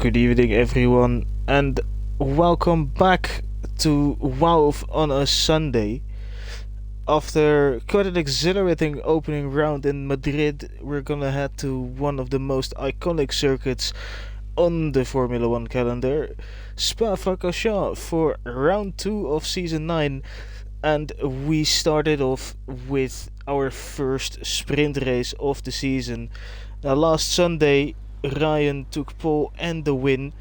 Good evening, everyone, and welcome back to WAOF on a Sunday. After quite an exhilarating opening round in Madrid, we're gonna head to one of the most iconic circuits on the Formula 1 calendar, Spa-Francorchamps, for round 2 of season 9. And we started off with our first sprint race of the season. Now, last Sunday, Ryan took pole and the win,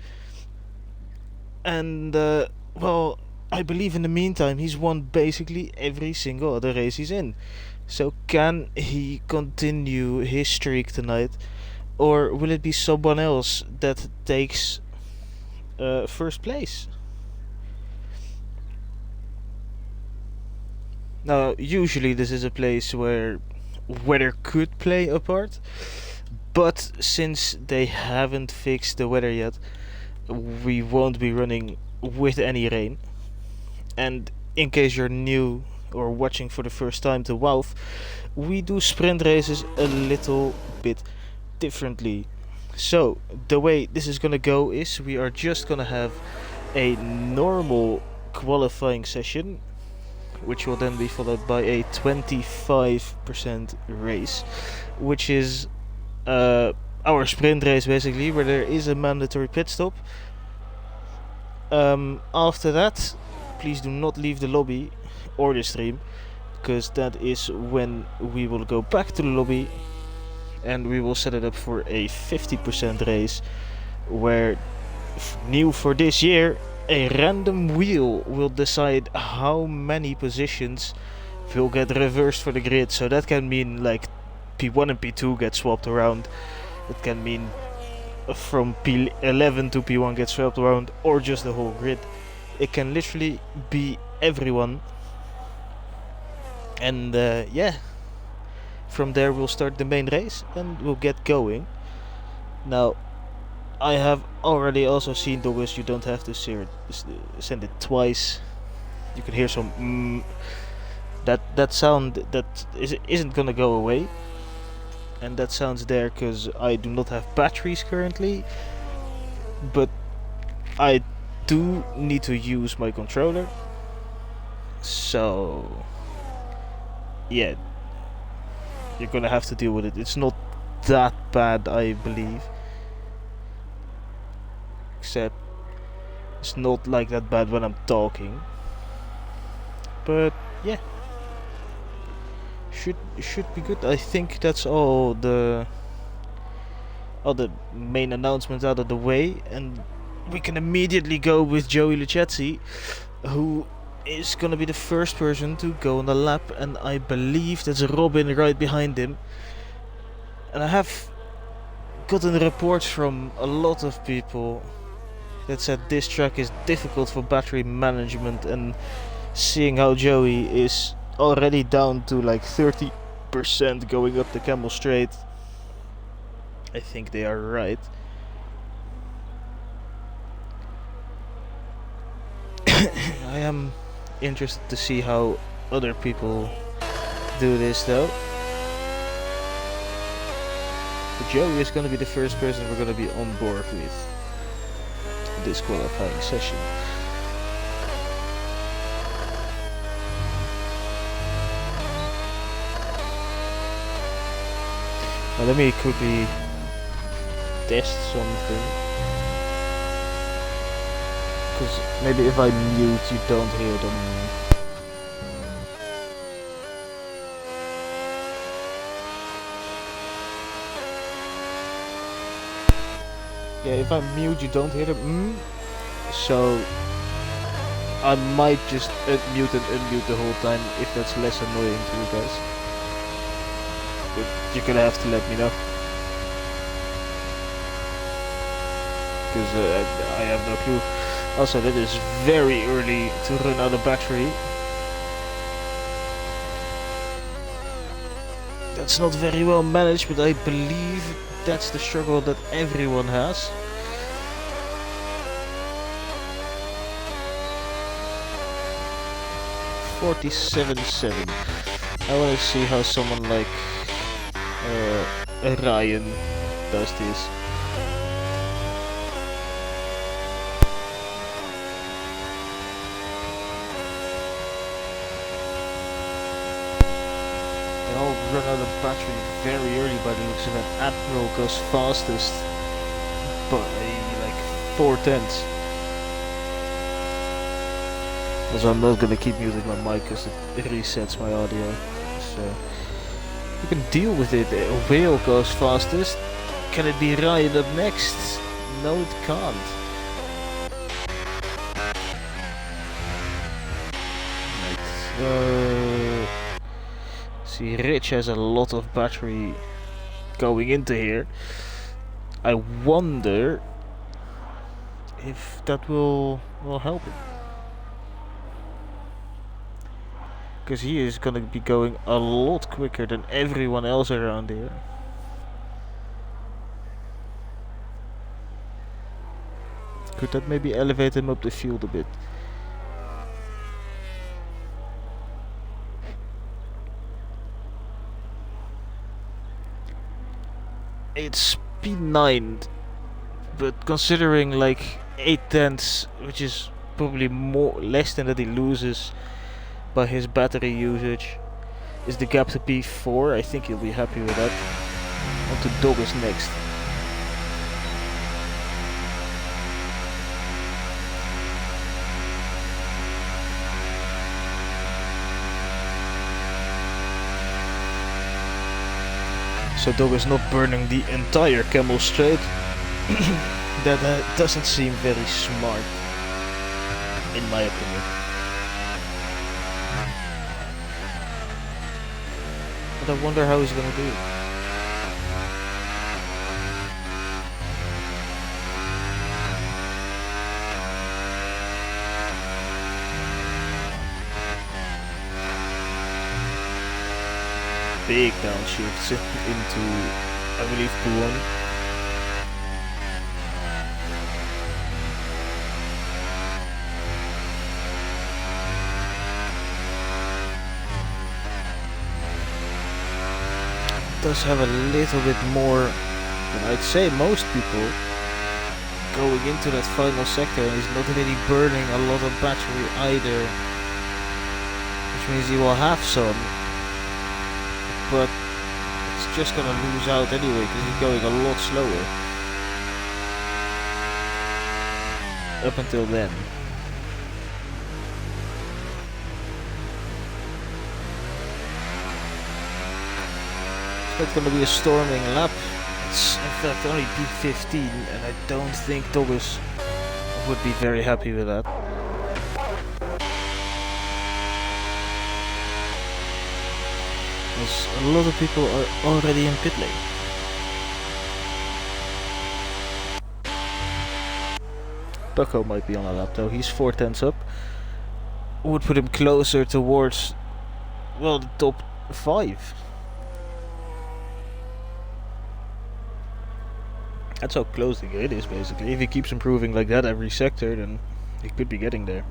and well, I believe in the meantime he's won basically every single other race he's in. So can he continue his streak tonight, or will it be someone else that takes first place? Now, usually this is a place where weather could play a part, but since they haven't fixed the weather yet, we won't be running with any rain. And in case you're new or watching for the first time to WAOF, we do sprint races a little bit differently. So the way this is gonna go is we are just gonna have a normal qualifying session, which will then be followed by a 25% race, which is our sprint race basically, where there is a mandatory pit stop. After that, please do not leave the lobby or the stream, because that is when we will go back to the lobby and we will set it up for a 50% race, where new for this year, a random wheel will decide how many positions will get reversed for the grid. So that can mean like P1 and P2 get swapped around. It can mean from P11 to P1 get swapped around, or just the whole grid. It can literally be everyone. And yeah, from there we'll start the main race and we'll get going. Now, I have already also seen Douglas, you don't have to send it twice. You can hear some that sound that isn't gonna go away. And that sounds there because I do not have batteries currently. But I do need to use my controller. So yeah, you're gonna have to deal with it. It's not that bad, I believe. Except it's not like that bad when I'm talking. But yeah, should be good. I think that's all the main announcements out of the way, and we can immediately go with Joey Lucchesi, who is gonna be the first person to go on the lap, and I believe that's Robin right behind him. And I have gotten reports from a lot of people that said this track is difficult for battery management, and seeing how Joey is already down to like 30% going up the Camel Straight, I think they are right. I am interested to see how other people do this though. But Joey is going to be the first person we're going to be on board with this qualifying session. Now let me quickly test something, because maybe if I mute you don't hear them. Yeah, if I mute you don't hear them. So I might just unmute and unmute the whole time if that's less annoying to you guys. But you're gonna have to let me know, because I have no clue. Also, that is very early to run out of battery. That's not very well managed, but I believe that's the struggle that everyone has. $47.7. I want to see how someone like Ryan does this. all run out of battery very early by the looks of it. Admiral goes fastest by like 4/10. Also, I'm not gonna keep muting my mic because it resets my audio. So you can deal with it. Whale goes fastest. Can it be Ryan up next? No, it can't. Right. See, Rich has a lot of battery going into here. I wonder if that will help him. Because he is gonna be going a lot quicker than everyone else around here. Could that maybe elevate him up the field a bit? It's P9, but considering like 8/10, which is probably less than that he loses by his battery usage, is the gap to P4. I think he'll be happy with that. On to Doggers next. So Doggers not burning the entire Camel Straight. That doesn't seem very smart, in my opinion. But I wonder how he's gonna do it. Big downshift into, I believe, P1. Does have a little bit more than I'd say most people going into that final sector, and he's not really burning a lot of battery either, which means he will have some, but it's just gonna lose out anyway because he's going a lot slower up until then. It's not going to be a storming lap. It's in fact only P15, and I don't think Doggers would be very happy with that. Because a lot of people are already in pit lane. Bucko might be on a lap though, he's 4/10 up. Would put him closer towards, well, the top 5. That's how close the grid is, basically. If he keeps improving like that every sector, then he could be getting there.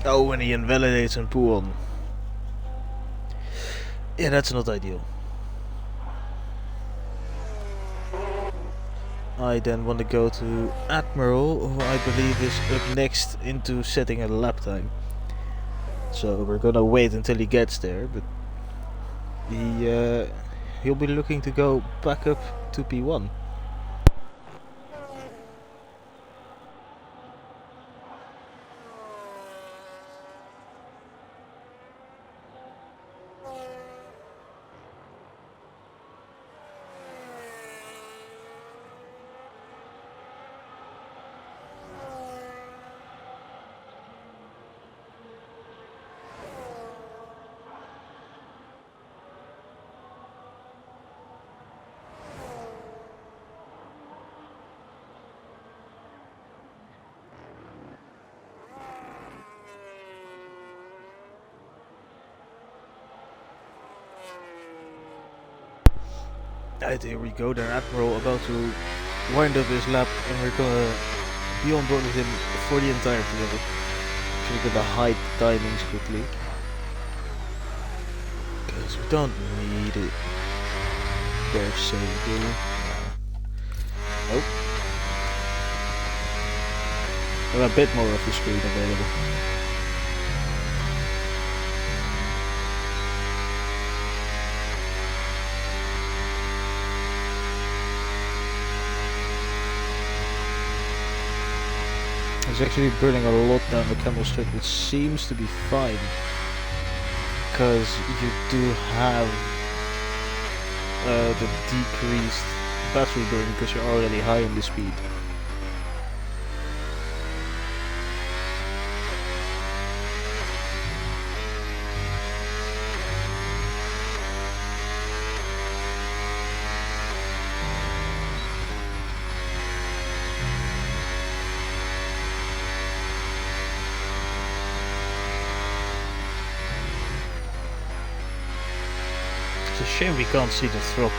Oh, when he invalidates and pull on. Yeah, that's not ideal. I then want to go to Admiral, who I believe is up next into setting a lap time. So we're gonna wait until he gets there, but he'll be looking to go back up to P1. Right, here we go, then Admiral about to wind up his lap, and we're gonna be on board with him for the entirety of it. Actually gonna hide the timings quickly, because we don't need it per se, do we? Nope. or a bit more of the screen available. It's actually burning a lot down the camel strip, which seems to be fine, because you do have the decreased battery burn because you're already high in the speed. It's a shame we can't see the throttle.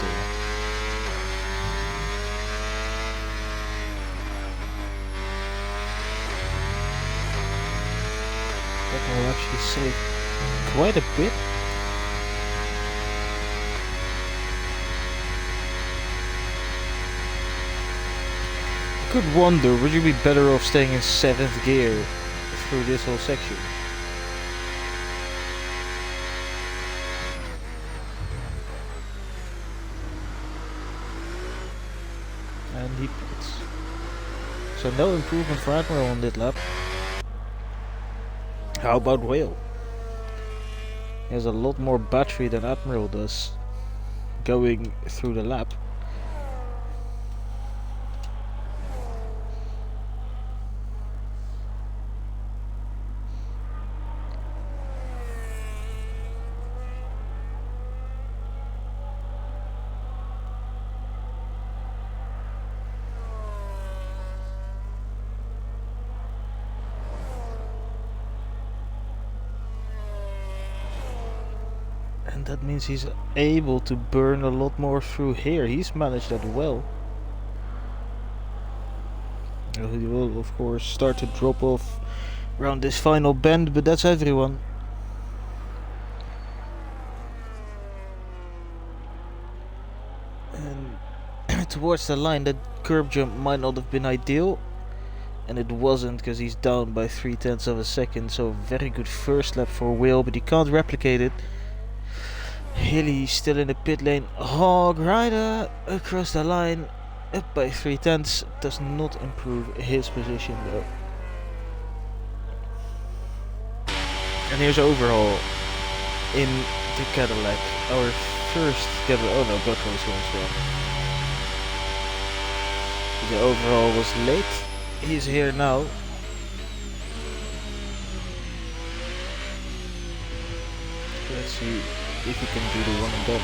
That will actually save quite a bit. I could wonder, would you be better off staying in 7th gear through this whole section? And he pits. So no improvement for Admiral on that lap. How about Whale? He has a lot more battery than Admiral does going through the lap. And that means he's able to burn a lot more through here. He's managed that well. He will of course start to drop off around this final bend, but that's everyone. And towards the line, that curb jump might not have been ideal. And it wasn't, because he's down by 0.3 of a second. So very good first lap for Will, but he can't replicate it. Hilly still in the pit lane. Hog Rider across the line, up by 0.3. Does not improve his position though. And here's Overhaul in the Cadillac. Our first Cadillac. Oh no, Bucko is going as well. The Overhaul was late. He's here now. Let's see if he can do the one and done.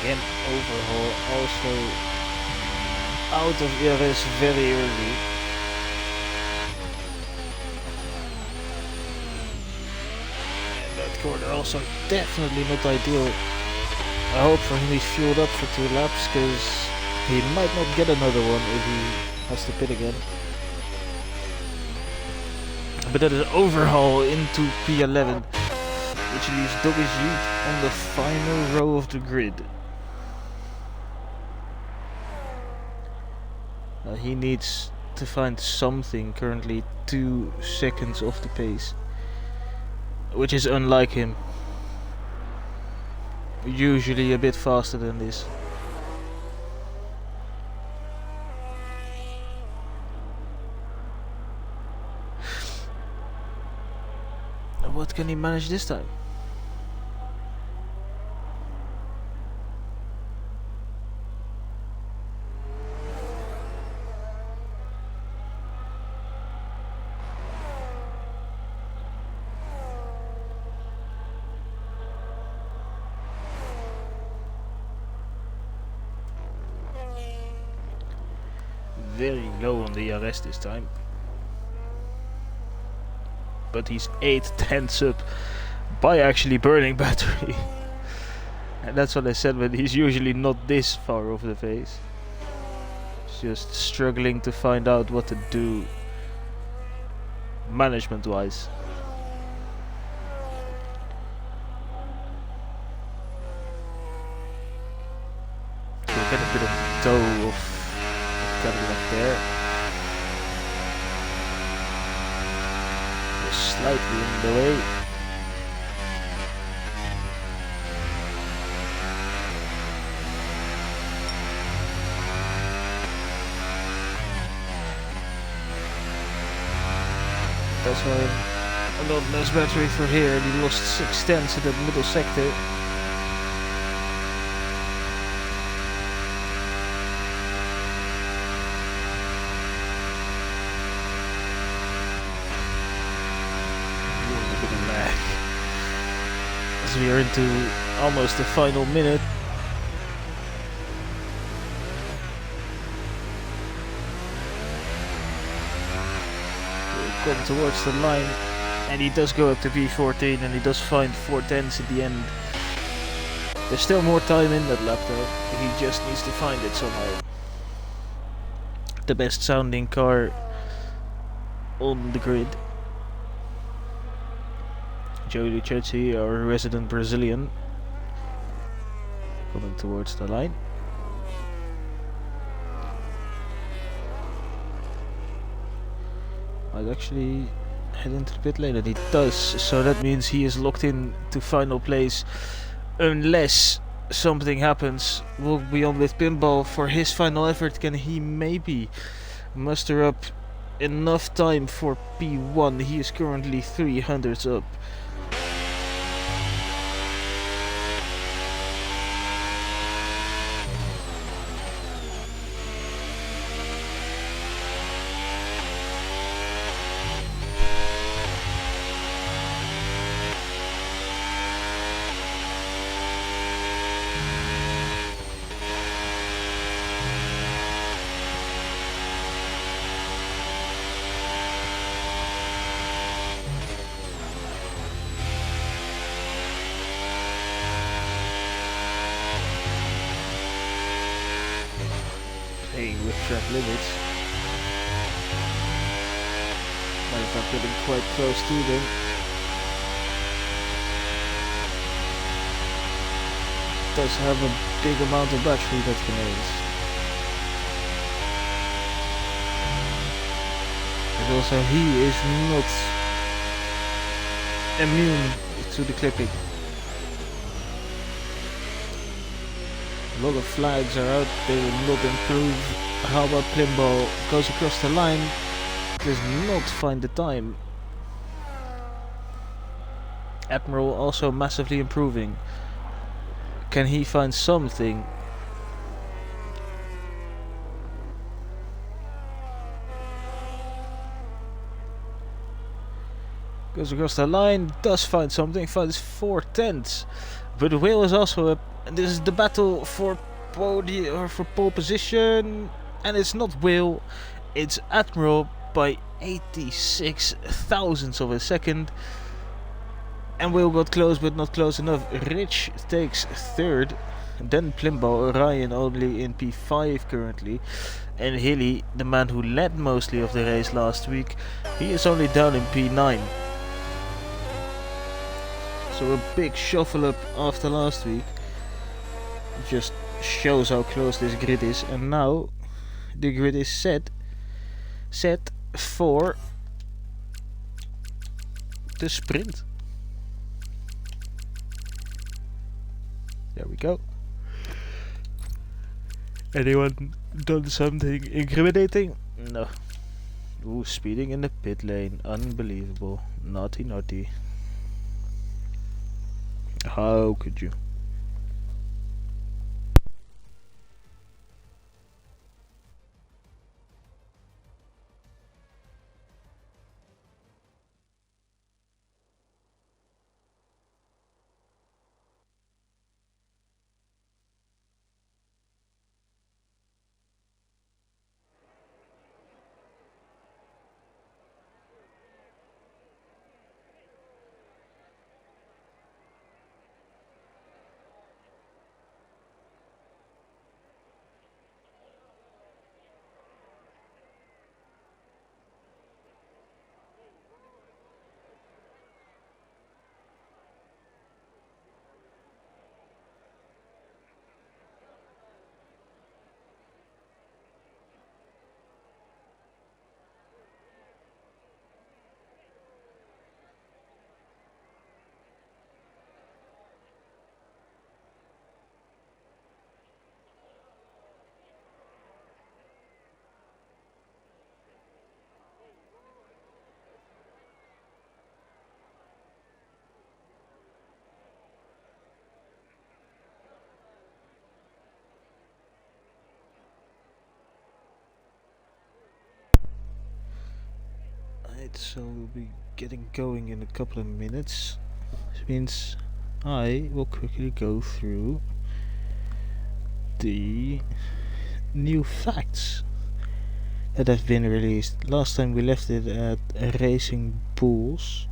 Again, Overhaul also out of ERS very early. And that corner also definitely not ideal. I hope for him he's fueled up for 2 laps, because he might not get another one if he has to pit again. But that is overhaul into P11, which leaves Doggy on the final row of the grid. He needs to find something, currently 2 seconds off the pace, which is unlike him. Usually a bit faster than this. What can he manage this time? Very low on the RS this time. But he's 8/10 up by actually burning battery. And that's what I said, but he's usually not this far off the face. He's just struggling to find out what to do management wise. So we get a bit of toe of Cadillac there. Just slightly in the way. That's why a lot less battery for here, and he lost 6/10 in that middle sector. As we are into almost the final minute. We'll come towards the line, and he does go up to P14, and he does find 4/10s at the end. There's still more time in that lap though. He just needs to find it somehow. The best sounding car on the grid. Joe Lucici, our resident Brazilian, coming towards the line. Might actually head into the pit lane, and he does, so that means he is locked in to final place unless something happens. We'll be on with Pinball for his final effort. Can he maybe muster up enough time for P1? He is currently 300s up. With track limits. Might have not getting quite close to them. Does have a big amount of battery that remains. And also he is not immune to the clipping. A lot of flags are out, they will not improve. How about Plimbo goes across the line, does not find the time. Admiral also massively improving. Can he find something? Goes across the line, does find something, finds 4/10. But Will is also up. And this is the battle for pole position, and it's not Will, it's Admiral by 86 thousandths of a second. And Will got close, but not close enough. Rich takes third, then Plimbo. Ryan only in P5 currently, And Hilly, the man who led mostly of the race last week, he is only down in P9. So a big shuffle up after last week. Just shows how close this grid is. And now the grid is set for the sprint. There we go. Anyone done something incriminating? No. Ooh, speeding in the pit lane. Unbelievable. Naughty, naughty. How could you? Right, so we'll be getting going in a couple of minutes. Which means I will quickly go through the new facts that have been released. Last time we left it at Racing Bulls,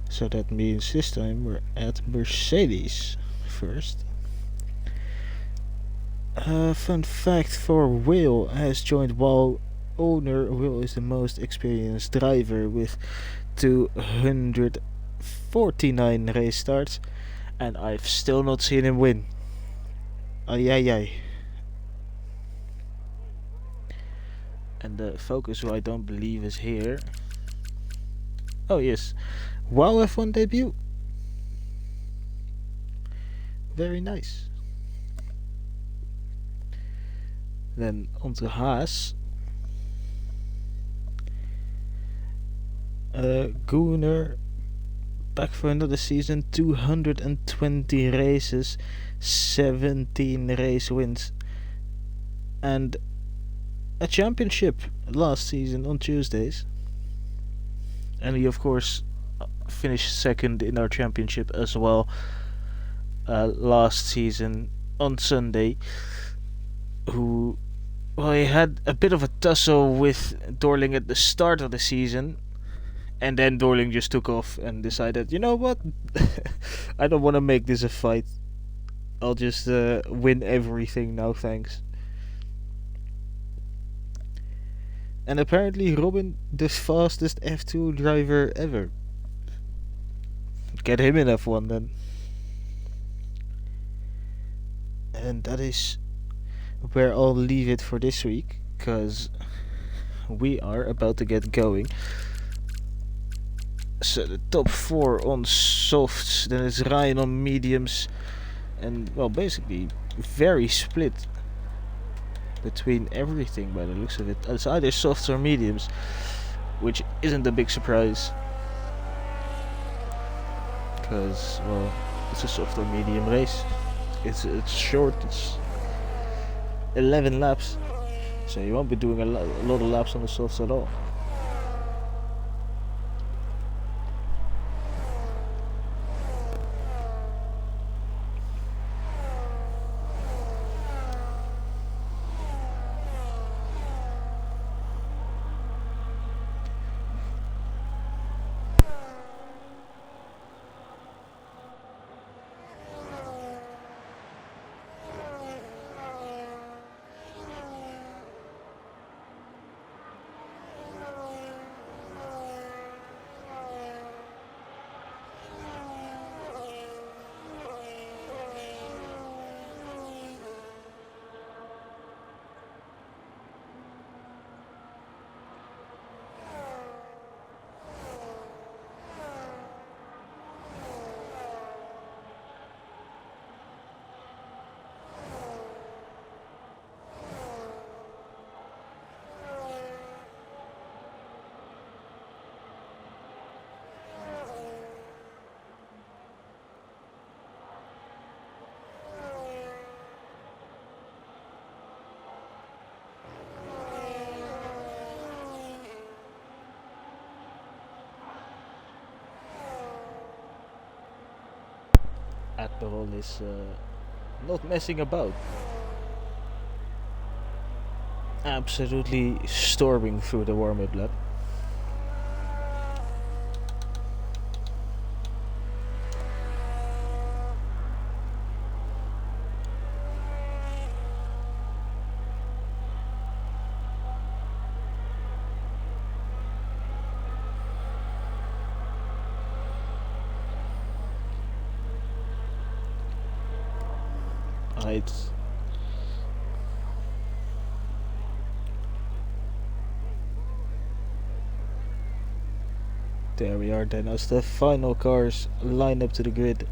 so that means this time we're at Mercedes first. Fun fact for Will has joined WAOF owner. Will is the most experienced driver with 249 race starts, and I've still not seen him win. Ay ay ay. And the Focus, who I don't believe is here. Oh yes, WAOF1 debut. Very nice. Then on to Haas. Gunnar back for another season, 220 races, 17 race wins, and a championship last season on Tuesdays. And he of course finished second in our championship as well last season on Sunday. He had a bit of a tussle with Dorling at the start of the season, and then Dorling just took off and decided, you know what, I don't want to make this a fight. I'll just win everything now, thanks. And apparently Robin, the fastest F2 driver ever. Get him in F1 then. And that is where I'll leave it for this week, because we are about to get going. So the top 4 on softs, then it's Ryan on mediums, and well, basically very split between everything by the looks of it. It's either softs or mediums, which isn't a big surprise, because well, it's a soft or medium race. It's short, it's 11 laps, so you won't be doing a lot of laps on the softs at all. Admiral is not messing about. Absolutely storming through the warm-up lap. Right. There we are then, as the final cars line up to the grid.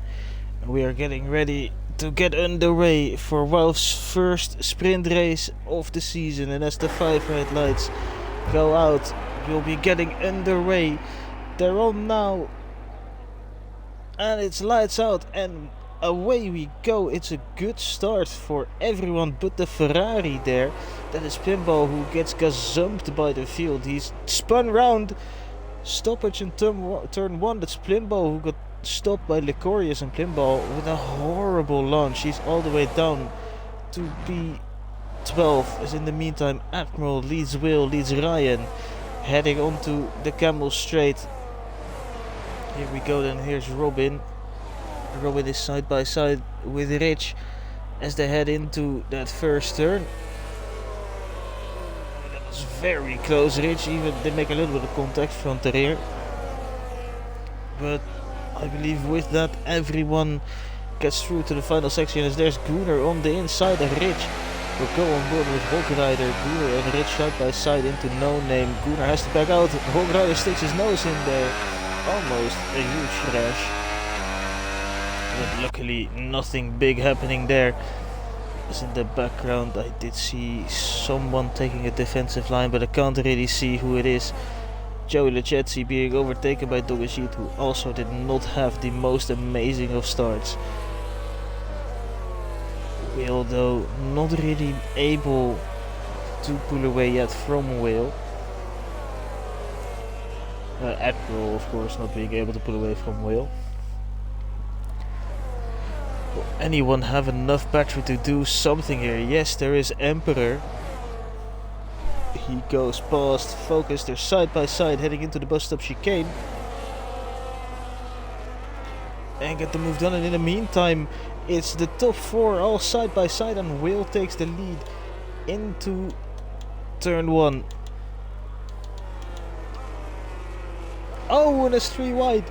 We are getting ready to get underway for WAOF's first sprint race of the season, and as the 5 red lights go out, we'll be getting underway. They're on now, and it's lights out, and away we go. It's a good start for everyone but the Ferrari there. That is Pinball, who gets gazumped by the field. He's spun round. Stoppage in turn 1. That's Pinball, who got stopped by Licorius, and Pinball with a horrible launch. He's all the way down to P12. As in the meantime, Admiral leads Will, leads Ryan, heading onto the Camel Straight. Here we go then, here's Robin. Robin is side by side with Rich as they head into that first turn. That was very close. Rich even they make a little bit of contact front to rear. But I believe with that everyone gets through to the final section, as there's Gunnar on the inside and Rich will go on board with Hogrider. Gunnar and Rich side by side into No Name. Gunnar has to back out. Hogrider sticks his nose in there. Almost a huge crash. But luckily nothing big happening there. As in the background I did see someone taking a defensive line, but I can't really see who it is. Joey Legezzi being overtaken by Dogashit, who also did not have the most amazing of starts. Will though not really able to pull away yet from Will. Admiral of course not being able to pull away from Will. Will anyone have enough battery to do something here? Yes, there is Emperor. He goes past Focus. They're side by side heading into the bus stop chicane. And get the move done, and in the meantime it's the top 4 all side by side, and Will takes the lead into turn 1. Oh, and it's 3 wide.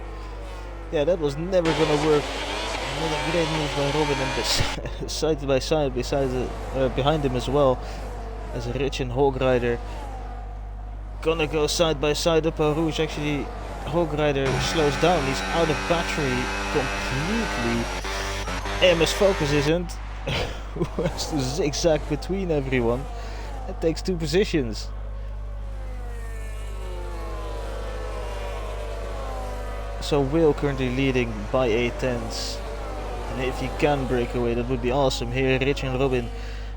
Yeah, that was never gonna work. Another great move by Robin, and side by side behind him as well, as Rich and Hogrider gonna go side by side up a Rouge. Actually, Hogrider slows down. He's out of battery completely. AMS Focus isn't. Who has to zigzag between everyone. That takes 2 positions. So Will currently leading by 8/10. And if he can break away, that would be awesome. Here Rich and Robin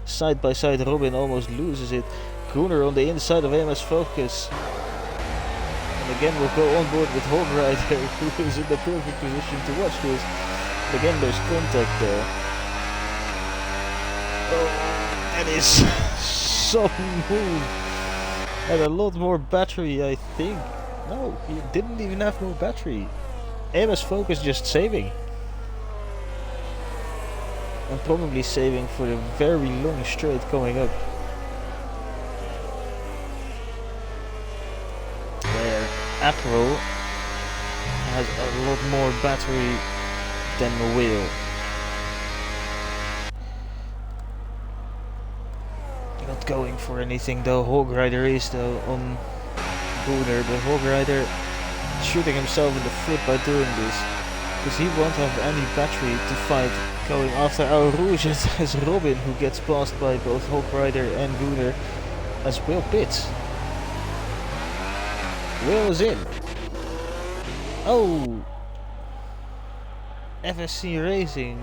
side by side. Robin almost loses it. Gunnar on the inside of AMS Focus. And again we'll go on board with Hogrider, who is in the perfect position to watch this. But again there's contact there. Oh, that is some move. Had a lot more battery, I think. No, he didn't even have more battery. AMS Focus just saving. And probably saving for the very long straight coming up. Where Admiral has a lot more battery than Will. Not going for anything though. Hogrider is though on Gunnar, but Hogrider shooting himself in the foot by doing this, because he won't have any battery to fight going after our Rouge. As Robin, who gets passed by both Hogrider and Gunnar, as Will pits. Will is in. Oh! FSC Racing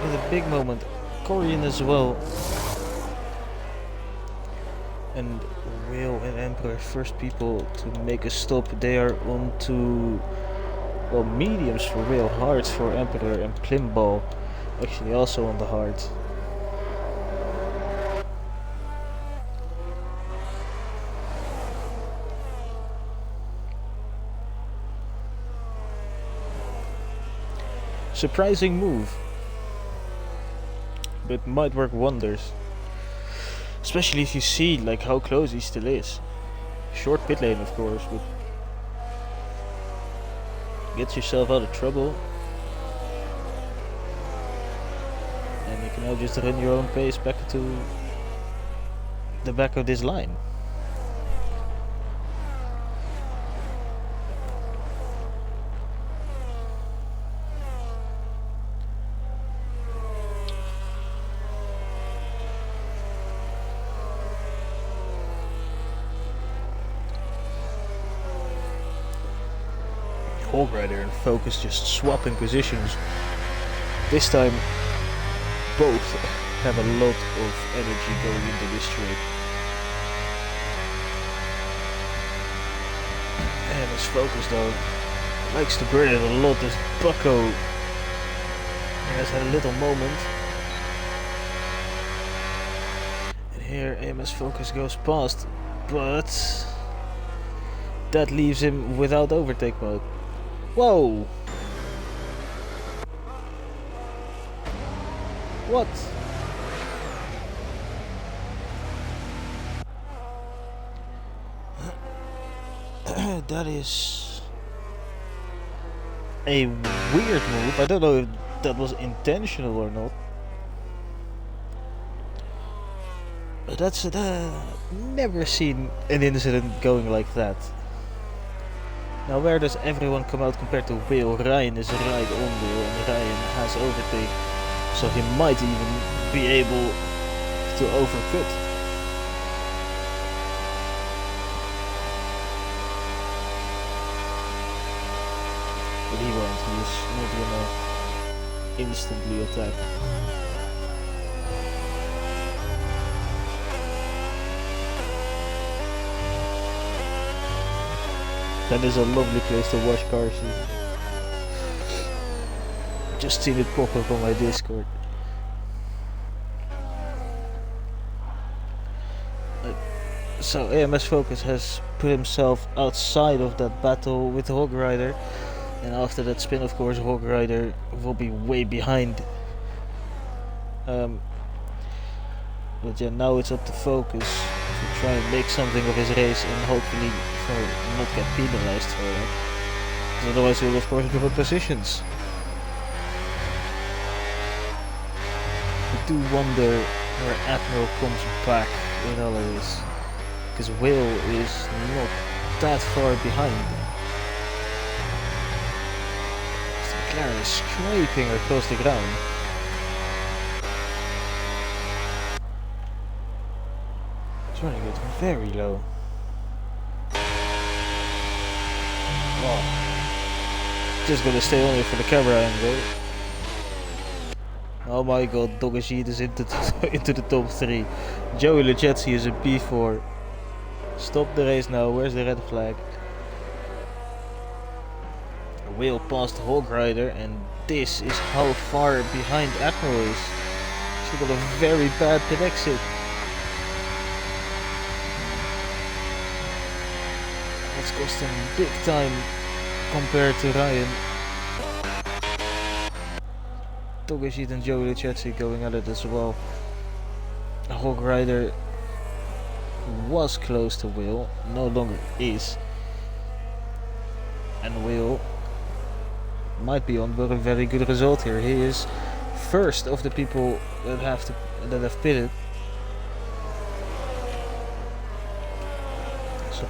with a big moment. Corian as well. And Will and Emperor, first people to make a stop. They are on to Well, mediums for Whale, hards for Emperor, and Plimball actually also on the hards. Surprising move, but might work wonders. Especially if you see like how close he still is. Short pit lane, of course, but gets yourself out of trouble. And you can now just run your own pace back to the back of this line. Hog Rider and Focus just swapping positions. This time both have a lot of energy going into this trade. And his Focus though likes to burn it a lot as Bucko has had a little moment. And here AMS Focus goes past, but that leaves him without overtake mode. Whoa! What? That is a weird move. I don't know if that was intentional or not. But that's never seen an incident going like that. Now where does everyone come out compared to Will? Ryan is right on Will and Ryan has overtake, so he might even be able to overcut. But he won't, he is not gonna instantly attack. That is a lovely place to watch cars. Just seen it pop up on my Discord. So AMS Focus has put himself outside of that battle with Hog Rider, and after that spin, of course, Hog Rider will be way behind. But yeah, now it's up to Focus to try and make something of his race and hopefully not get penalized for it. Because otherwise he'll of course give up positions. I do wonder where Admiral comes back in all of this. Because Will is not that far behind. So McLaren is scraping across the ground. He's running it very low. Wow. Just gonna stay on here for the camera angle. Oh my god, Dogashid is into the top 3. Joey Lucchesi is a P4. Stop the race now, where's the red flag? Will past Hog Rider, and this is how far behind Admiral is. She got a very bad pit exit. That's cost him big time compared to Ryan. Togashid and Joey Lucchesi going at it as well. Hog Rider was close to Will, no longer is. And Will might be on for a very good result here. He is first of the people that have pitted. So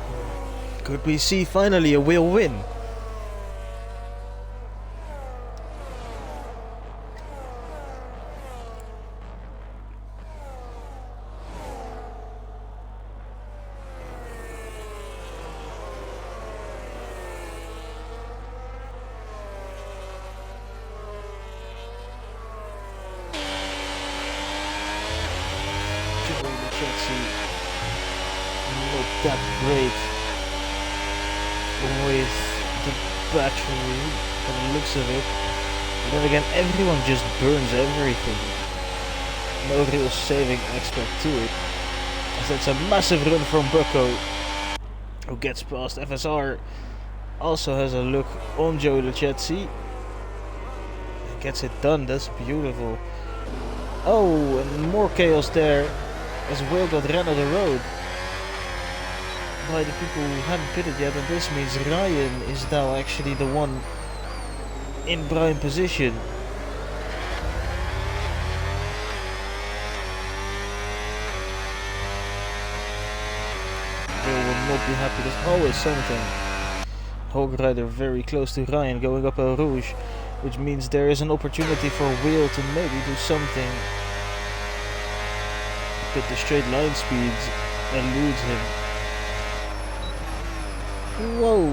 could we see finally a Will win? Not that great with the battery. from the looks of it. But then again, everyone just burns everything. No real saving aspect to it. As that's a massive run from Bucko, who gets past FSR. Also has a look on Joe Lucchesi. Gets it done, that's beautiful. Oh, and more chaos there. As Will got ran on the road by the people who haven't pitted yet, and this means Ryan is now actually the one in prime position. Will will not be happy, there's always something. Hog Rider very close to Ryan, going up a Rouge, which means there is an opportunity for Will to maybe do something. But the straight line speeds eludes him. Whoa!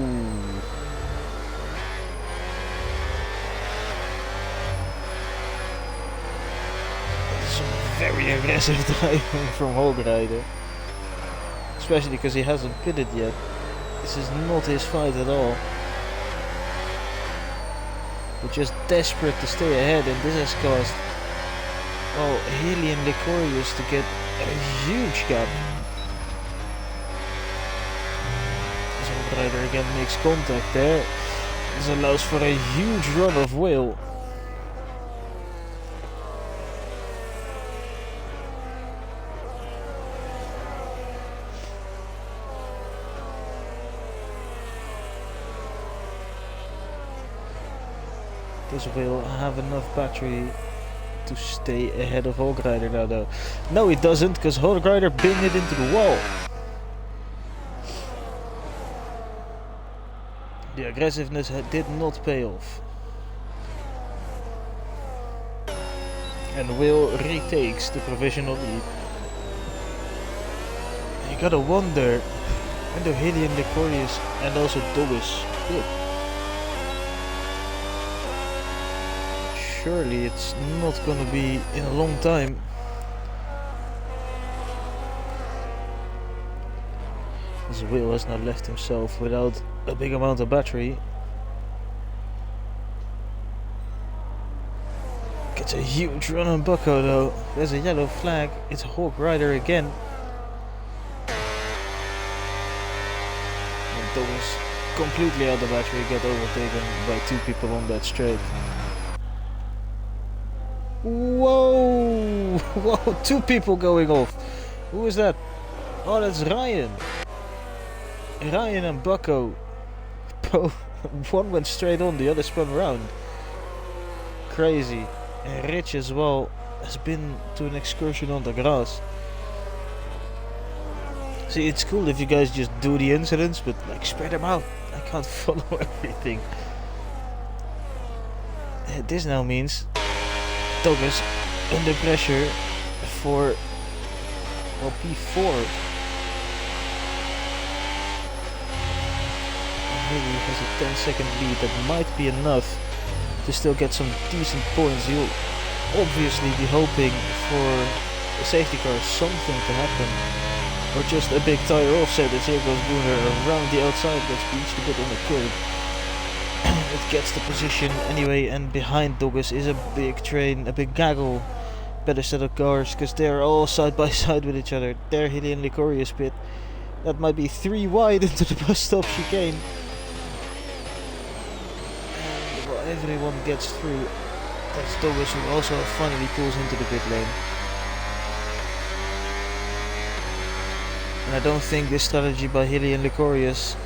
Some very aggressive driving from Hog Rider. Especially because he hasn't pitted yet. This is not his fight at all. But just desperate to stay ahead, and this has caused, well, Haley and Licorius to get a huge gap. As Hog Rider again makes contact there. This allows for a huge run of Will. Does Will have enough battery to stay ahead of Hog Rider now though? No, he doesn't, because Hog Rider binged it into the wall. The aggressiveness did not pay off. And Will retakes the provisional lead. You gotta wonder, when do Hilly and Licorius and also Douglas good? Surely it's not gonna be in a long time. As Will has now left himself without a big amount of battery. Gets a huge run on Bucko though. There's a yellow flag. It's Hog Rider again. And Douglas completely out of battery, got overtaken by two people on that straight. Whoa! Whoa! Two people going off. Who is that? Oh, that's Ryan. Ryan and Bucko. One went straight on, the other spun around. Crazy. And Rich as well has been to an excursion on the grass. See, it's cool if you guys just do the incidents, but like spread them out. I can't follow everything. This now means Douglas under pressure for, well, P4. Maybe he has a 10-second lead that might be enough to still get some decent points. He'll obviously be hoping for a safety car, something to happen, or just a big tire offset as here goes Booner around the outside, gets beached a bit on the curb. It gets the position anyway, and behind Douglas is a big train, a big gaggle, better set of cars, because they're all side by side with each other. There Hilly and Licorius pit. That might be 3 wide into the bus stop chicane. And well, everyone gets through. That's Douglas who also finally pulls into the pit lane. And I don't think this strategy by Hilly and Licorius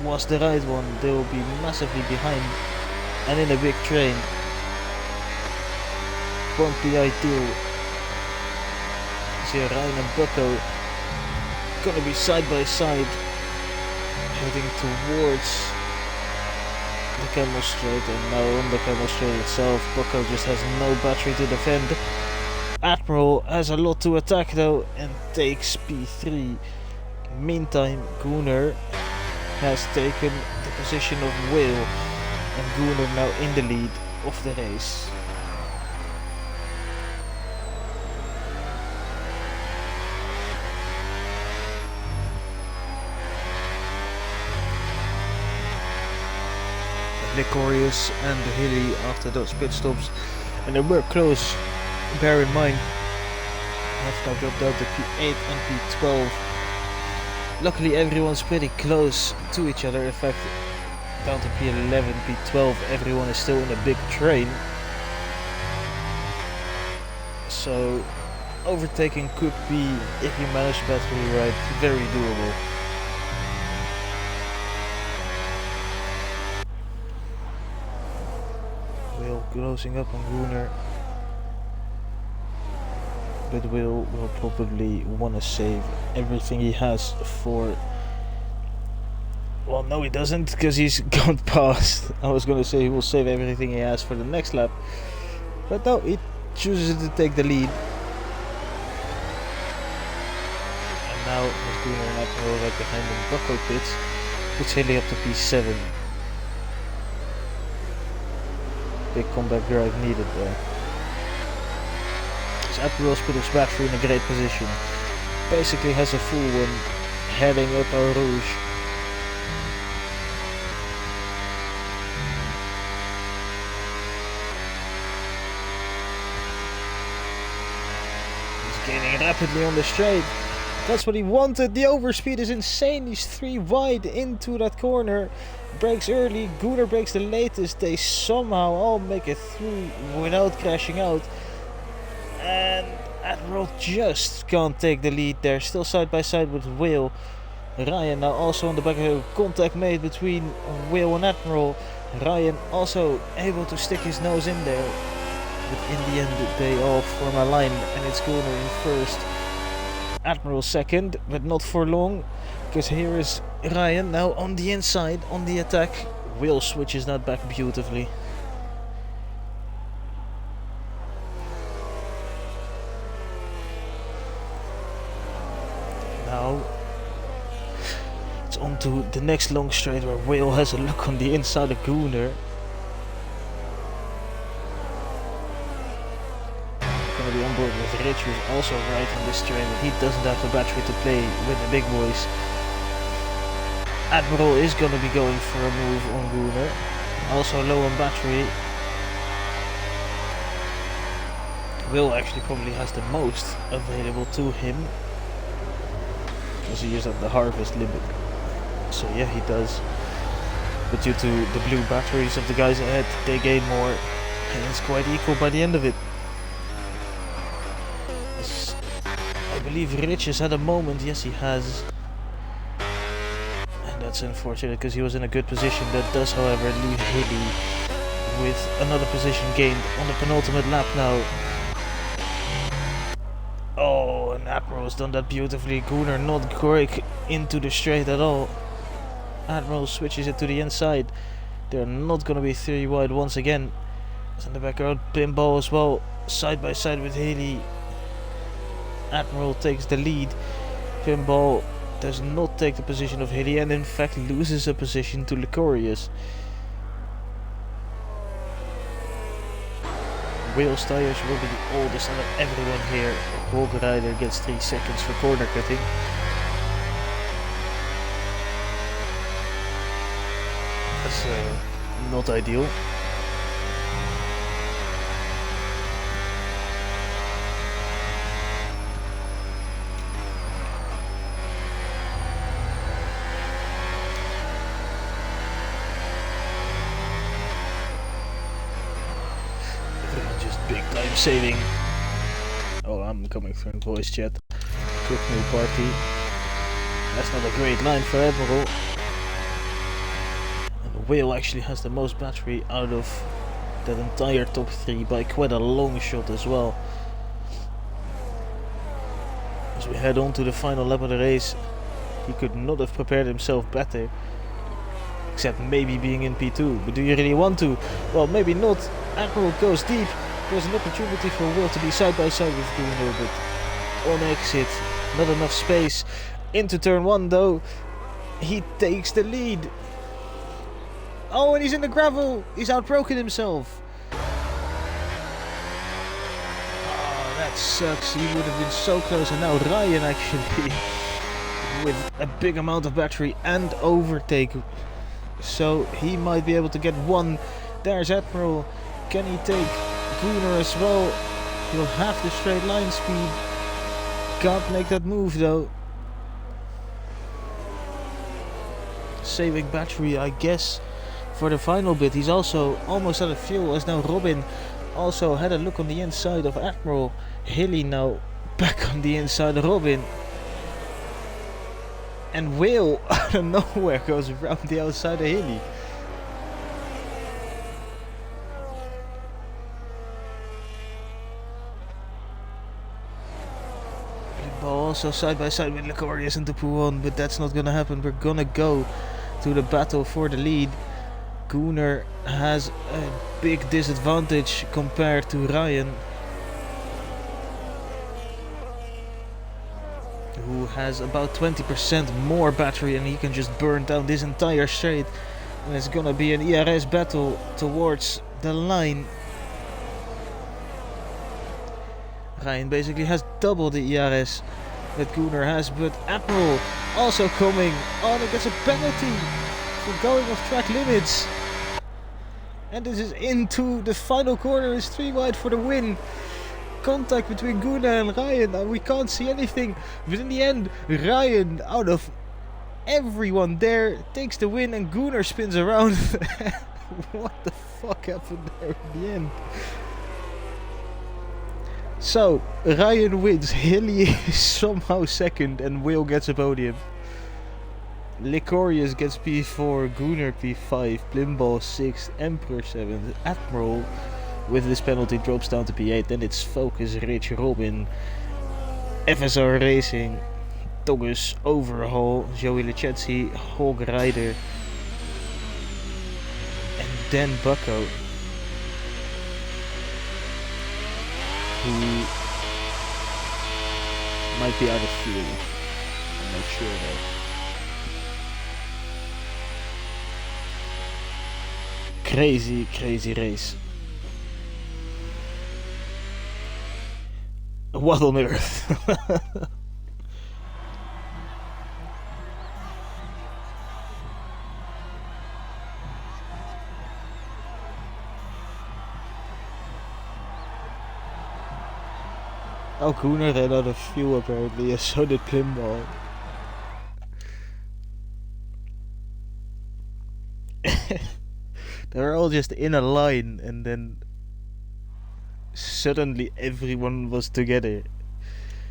was the right one. They will be massively behind and in a big train. Won't be ideal. See Ryan and Bucko gonna be side by side heading towards the Camel Straight, and now on the Camel Straight itself Bucko just has no battery to defend. Admiral has a lot to attack though and takes P3. Meantime, Gunnar has taken the position of Will, and Gunnar now in the lead of the race. Licorius and Hilly after those pit stops, and they were close. Bear in mind, have now dropped down to P8 and P12. Luckily everyone's pretty close to each other. In fact, down to P11, P12, everyone is still in a big train. So overtaking could be, if you manage battery right, very doable. Will closing up on Gunnar. But Will probably want to save everything he has for... Well, no he doesn't, because he's gone past. I was going to say he will save everything he has for the next lap. But no, he chooses to take the lead. And now with Gunnar and Admiral right behind him, Bucko pits, puts Hilly up to P7. Big comeback drive needed there. Admiral's put his battery in a great position. Basically has a full one heading up Eau Rouge. He's gaining rapidly on the straight. That's what he wanted. The overspeed is insane. He's 3 wide into that corner. Brakes early. Gunnar brakes the latest. They somehow all make it through without crashing out. And Admiral just can't take the lead there. Still side by side with Will. Ryan now also on the back of contact made between Will and Admiral. Ryan also able to stick his nose in there. But in the end they all form a line and it's Gunnar in first. Admiral second, but not for long. Because here is Ryan now on the inside, on the attack. Will switches that back beautifully. Now it's on to the next long straight where Will has a look on the inside of Gunnar. Gonna be on board with Rich, who's also riding this train, but he doesn't have the battery to play with the big boys. Admiral is gonna be going for a move on Gunnar, also low on battery. Will actually probably has the most available to him, because he is at the harvest limit. So yeah, he does. But due to the blue batteries of the guys ahead, they gain more, and it's quite equal by the end of it. I believe Rich has had a moment. Yes, he has. And that's unfortunate because he was in a good position. That does, however, leave Hilly with another position gained on the penultimate lap now. Oh, and Admiral has done that beautifully. Gunnar not break into the straight at all. Admiral switches it to the inside. They're not going to be 3 wide once again. It's in the background. Pinball as well, side by side with Hilly. Admiral takes the lead. Pinball does not take the position of Hilly and in fact loses a position to Licorius. Will's tires will be the oldest out of everyone here. Hog Rider gets 3 seconds for corner cutting. That's not ideal. Big time saving. Oh, I'm coming through in voice chat. Quick new party. That's not a great line for Admiral. And Will actually has the most battery out of that entire top 3 by quite a long shot as well. As we head on to the final lap of the race, he could not have prepared himself better. Except maybe being in P2. But do you really want to? Well, maybe not. Admiral goes deep. There's an opportunity for Will to be side by side with Gunnar, but on exit, not enough space. Into turn 1 though, he takes the lead. Oh, and he's in the gravel. He's outbroken himself. Oh, that sucks. He would have been so close, and now Ryan actually with a big amount of battery and overtake so he might be able to get one. There's Admiral. Can he take Gunnar as well? He'll have the straight line speed. Can't make that move though. Saving battery, I guess, for the final bit. He's also almost out of fuel, as now Robin also had a look on the inside of Admiral. Hilly now back on the inside of Robin. And Will, out of nowhere, goes around the outside of Hilly. Also side by side with Licorius and Tupuon, but that's not gonna happen. We're gonna go to the battle for the lead. Gunnar has a big disadvantage compared to Ryan, who has about 20% more battery, and he can just burn down this entire straight. And it's gonna be an ERS battle towards the line. Ryan basically has double the ERS that Gunnar has, but Admiral also coming on and gets a penalty for going off track limits. And this is into the final corner. It's 3 wide for the win. Contact between Gunnar and Ryan, and we can't see anything, but in the end Ryan, out of everyone there, takes the win, and Gunnar spins around. What the fuck happened there in the end? So, Ryan wins, Hilly is somehow second, and Will gets a podium. Licorius gets P4, Gunnar P5, Blimball 6th, Emperor 7th, Admiral with this penalty drops down to P8, then it's Focus, Rich, Robin, FSR Racing, Togus, Overhaul, Joey Lechetzi, Hog Rider, and then Bucko, who might be out of fuel. I'm not sure though. Crazy race. What on earth? Oh, Gunnar ran out of fuel apparently, and so did Pinball. They were all just in a line, and then suddenly everyone was together.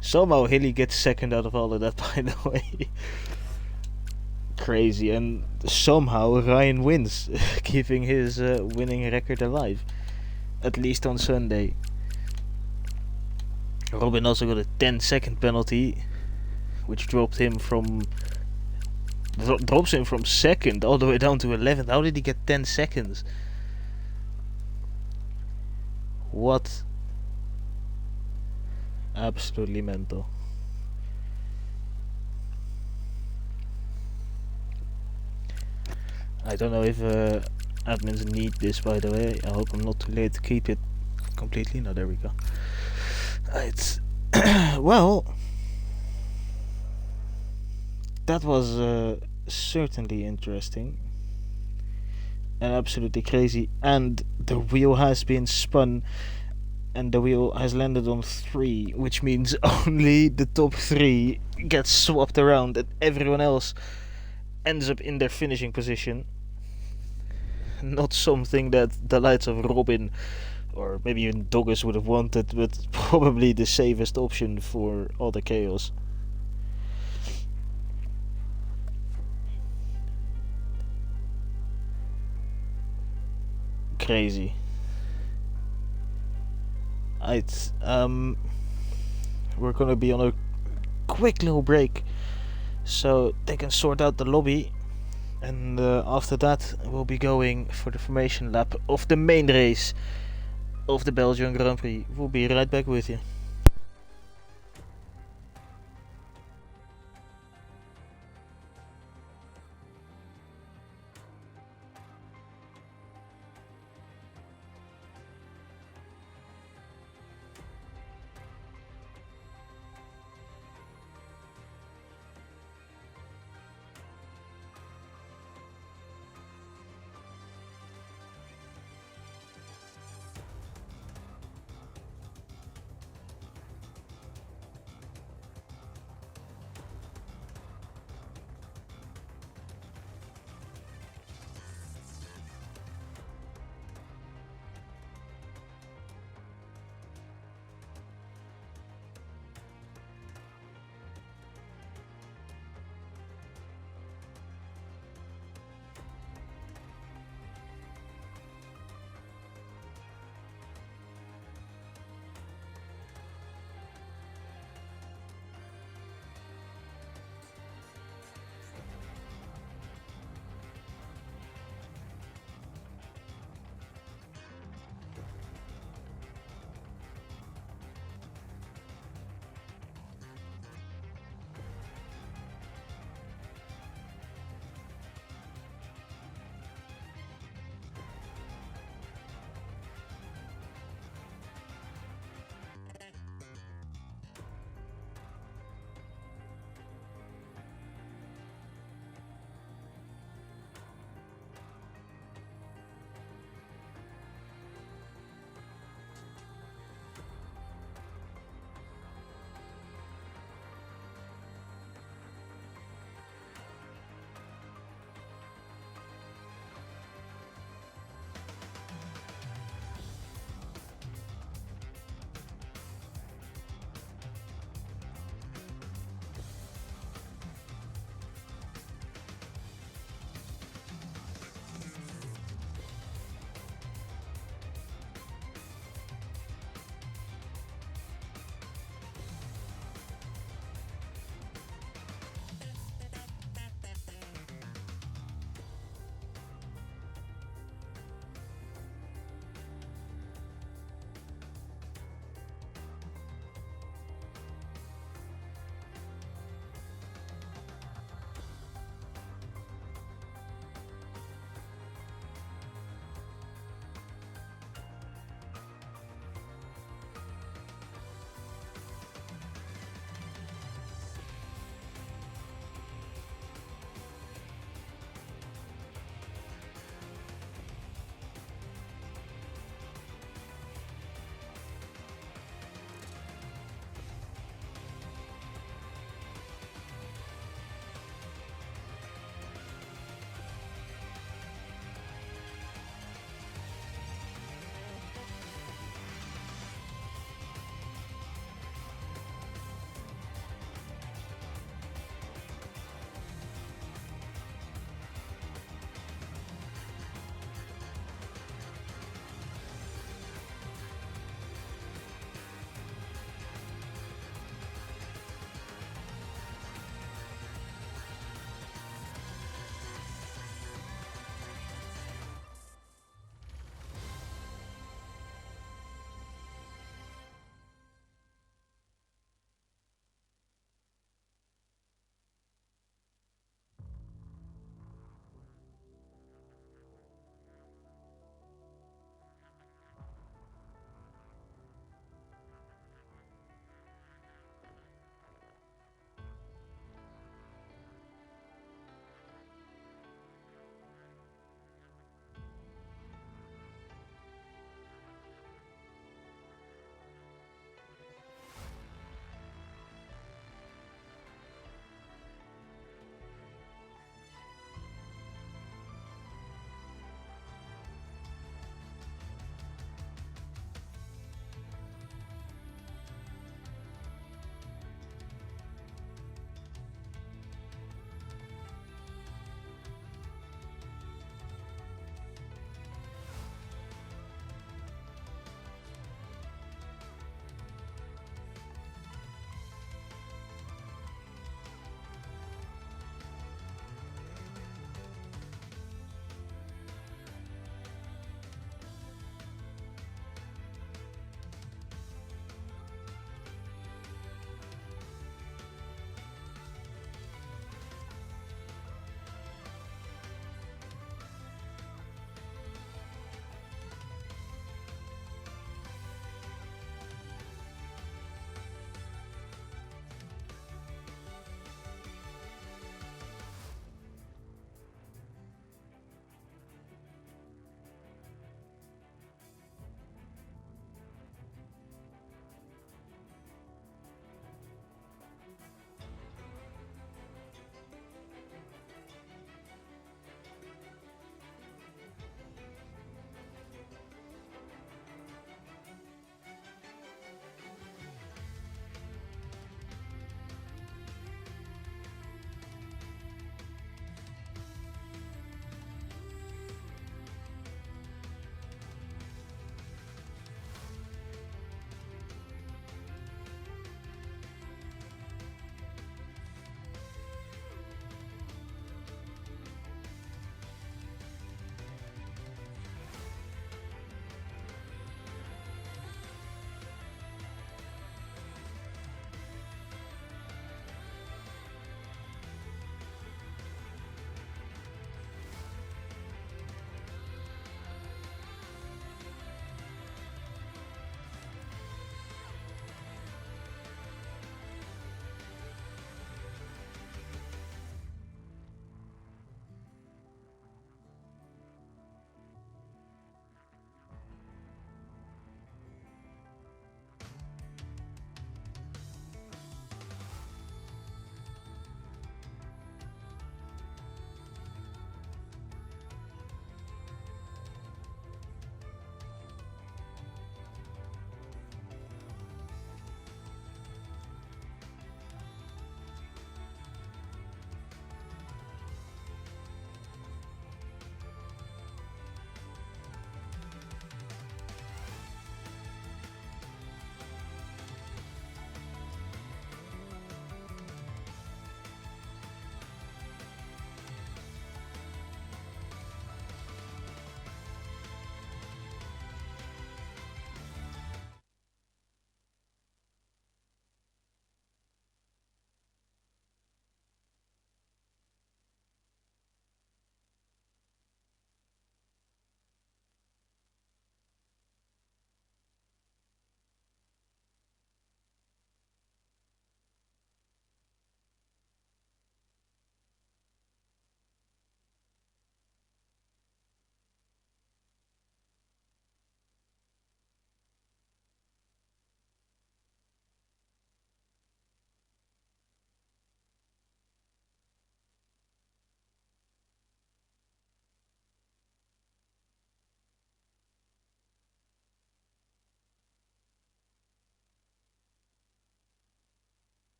Somehow Hilly gets second out of all of that, by the way. Crazy, and somehow Ryan wins, keeping his winning record alive. At least on Sunday. Robin also got a 10-second penalty, which drops him from second all the way down to 11th. How did he get 10 seconds? What? Absolutely mental. I don't know if admins need this, by the way. I hope I'm not too late to keep it completely. No, there we go. It's well, that was certainly interesting and absolutely crazy. And the wheel has been spun, and the wheel has landed on 3, which means only the top 3 gets swapped around, and everyone else ends up in their finishing position. Not something that the likes of Robin or maybe even Doggers would have wanted, but probably the safest option for all the chaos. Crazy. We're gonna be on a quick little break so they can sort out the lobby, and after that we'll be going for the formation lap of the main race of the Belgian Grand Prix. We'll be right back with you.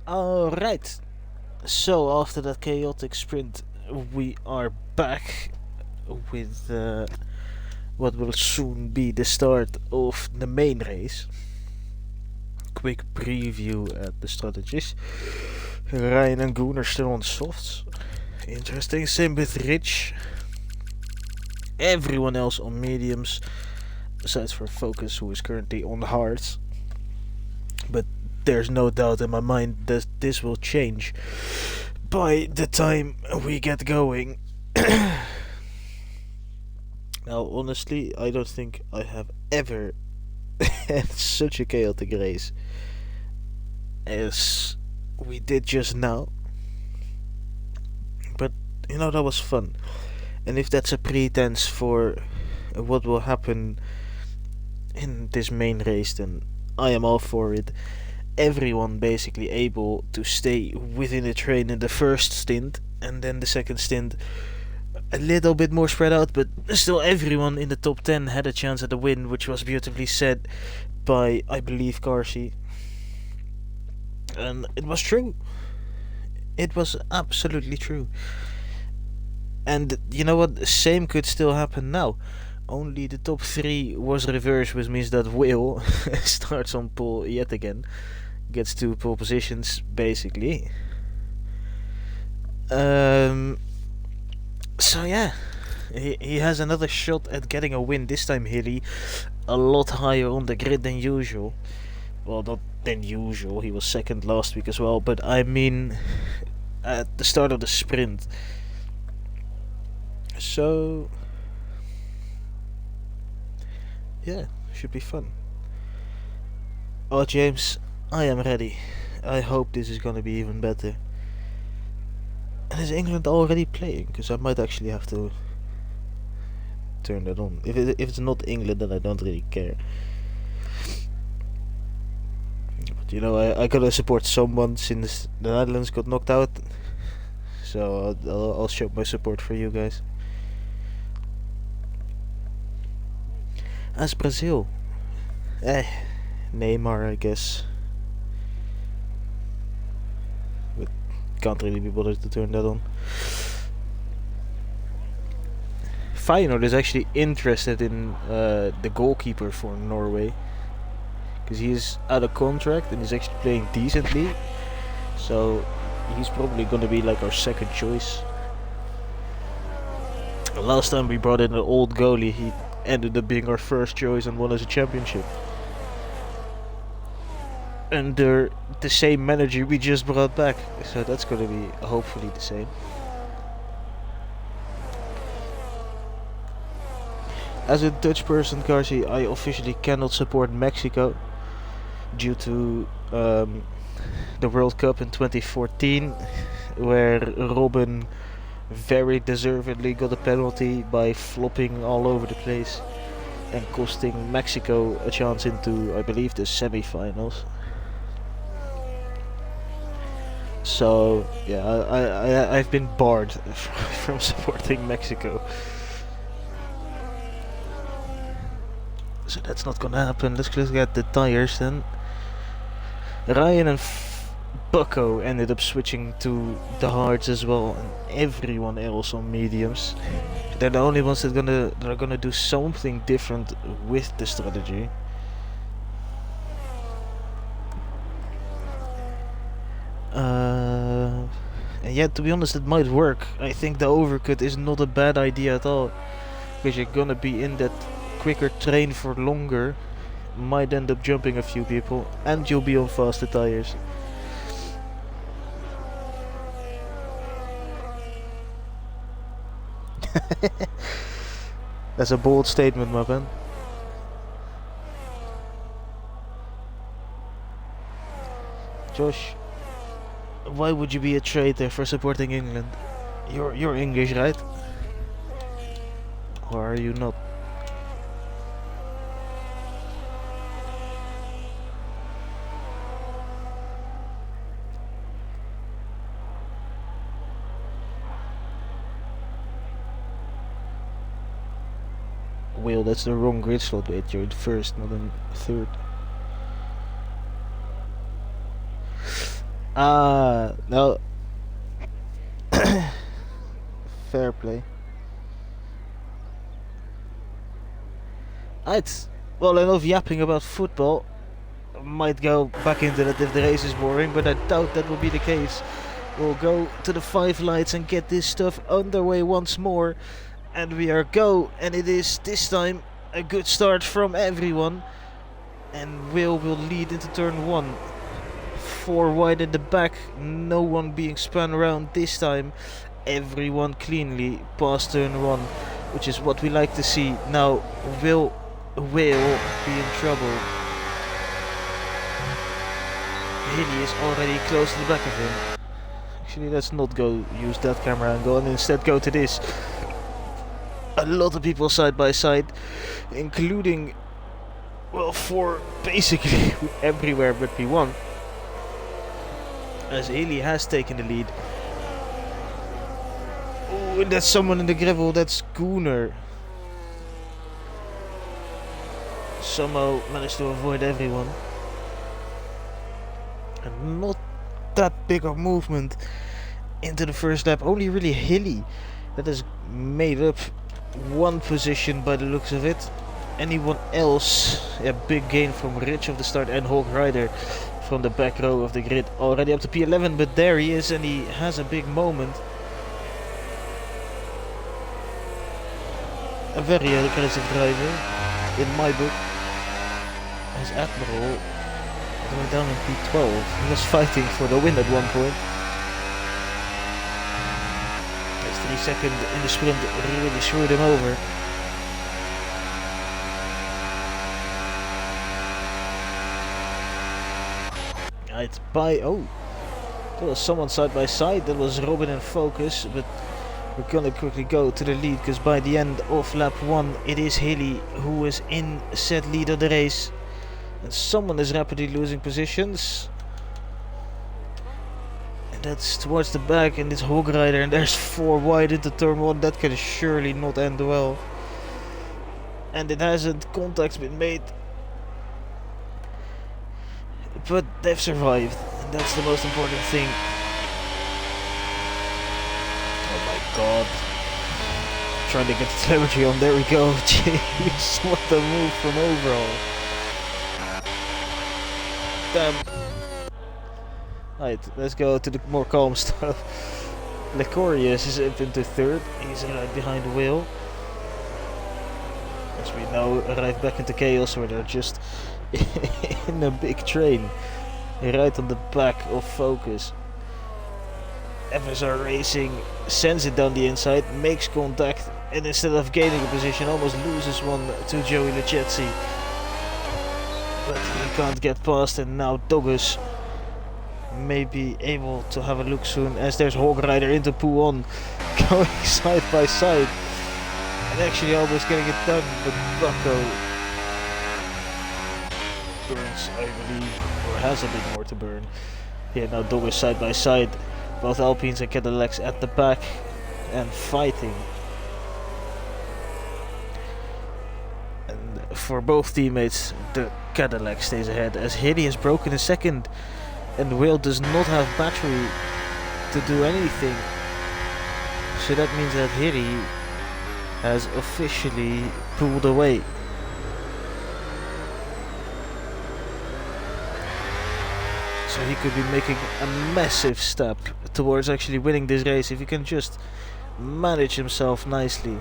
Alright, so after that chaotic sprint, we are back with what will soon be the start of the main race. Quick preview at the strategies. Ryan and Goon are still on softs. Interesting, same with Rich. Everyone else on mediums, besides for Focus, who is currently on hards. But there's no doubt in my mind that this will change by the time we get going. Now, honestly, I don't think I have ever had such a chaotic race as we did just now. But, that was fun. And if that's a pretense for what will happen in this main race, then I am all for it. Everyone basically able to stay within the train in the first stint, and then the second stint a little bit more spread out, but still everyone in the top 10 had a chance at a win, which was beautifully said by, I believe, Carsey. And it was true. It was absolutely true. And you know what? Same could still happen now. Only the top 3 was reversed, which means that Will starts on pole yet again. Gets 2 pole positions, basically. So yeah, he has another shot at getting a win. This time Hilly, a lot higher on the grid than usual. Well, not than usual, he was second last week as well, but I mean at the start of the sprint. So yeah, should be fun. Oh James, I am ready. I hope this is gonna be even better. And is England already playing? Because I might actually have to turn that on. If it's not England, then I don't really care. But I gotta support someone since the Netherlands got knocked out. So I'll show my support for you guys. As Brazil. Neymar, I guess. Can't really be bothered to turn that on. Feyenoord is actually interested in the goalkeeper for Norway, because he is out of contract and he's actually playing decently, so he's probably going to be like our second choice. Last time we brought in an old goalie, he ended up being our first choice and won us a championship. Under the same manager we just brought back, so that's gonna be hopefully the same. As a Dutch person, Carsey, I officially cannot support Mexico due to the World Cup in 2014, where Robin very deservedly got a penalty by flopping all over the place and costing Mexico a chance into, I believe, the semi-finals. So yeah, I've been barred from supporting Mexico. So that's not gonna happen. Let's look at the tires then. Ryan and Bucko ended up switching to the hards as well, and everyone else on mediums. They're the only ones that are gonna do something different with the strategy. And yeah, to be honest, it might work. I think the overcut is not a bad idea at all, because you're gonna be in that quicker train for longer, might end up jumping a few people, and you'll be on faster tires. That's a bold statement, my man. Josh, why would you be a traitor for supporting England? You're English, right? Or are you not? Will, that's the wrong grid slot. Wait, you're in first, not in third. No. Fair play. Right. Well, enough yapping about football. Might go back into that if the race is boring, but I doubt that will be the case. We'll go to the 5 lights and get this stuff underway once more. And we are go, and it is this time a good start from everyone. And Will lead into turn 1. 4 wide in the back, no one being spun around this time. Everyone cleanly past turn 1, which is what we like to see. Now Will be in trouble. Hilly is already close to the back of him. Actually, let's not go use that camera angle and instead go to this. A lot of people side by side, including, well, for basically everywhere but P1. As Hilly has taken the lead. Oh, and that's someone in the gravel, that's Gooner. Somehow managed to avoid everyone. And not that big of movement into the first lap. Only really Hilly that has made up one position by the looks of it. Anyone else, a big gain from Rich of the start and Hulk Rider from the back row of the grid. Already up to P11, but there he is and he has a big moment. A very aggressive driver in my book. As Admiral going down in P12. He was fighting for the win at one point. His 3 second in the sprint really screwed him over. Right, there was someone side by side. That was Robin in focus, but we're gonna quickly go to the lead because by the end of lap 1 it is Hilly who is in set lead of the race. And someone is rapidly losing positions. And that's towards the back, and it's Hog Rider, and there's 4 wide into turn 1. That can surely not end well. And it hasn't, contact's been made. But they've survived, and that's the most important thing. Oh my god. Trying to get the telemetry on, there we go. Jeez, what a move from overall. Damn. Right, let's go to the more calm stuff. Licorius is up into 3rd. He's right behind the wheel. As we now arrive back into chaos where they're just in a big train. Right on the back of Focus. Evers are racing, sends it down the inside, makes contact, and instead of gaining a position almost loses one to Joey Lucchesi. But he can't get past, and now Douglas may be able to have a look soon as there's Hog Rider into Puon going side by side and actually almost getting it done, but Bucko burns, I believe, or has a bit more to burn. Yeah, now Douglas side by side, both Alpines and Cadillacs at the back and fighting. For both teammates, the Cadillac stays ahead as Hilly has broken a second and Will does not have battery to do anything. So that means that Hilly has officially pulled away. So he could be making a massive step towards actually winning this race if he can just manage himself nicely.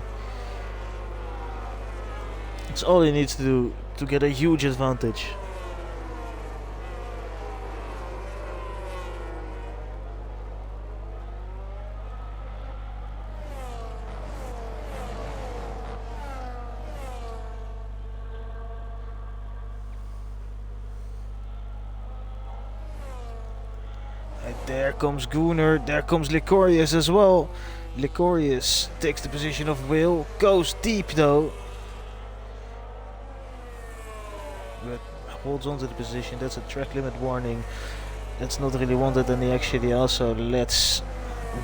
It's all he needs to do to get a huge advantage. And there comes Gooner, there comes Licorius as well. Licorius takes the position of Will, goes deep though. But holds on to the position. That's a track limit warning. That's not really wanted, and he actually also lets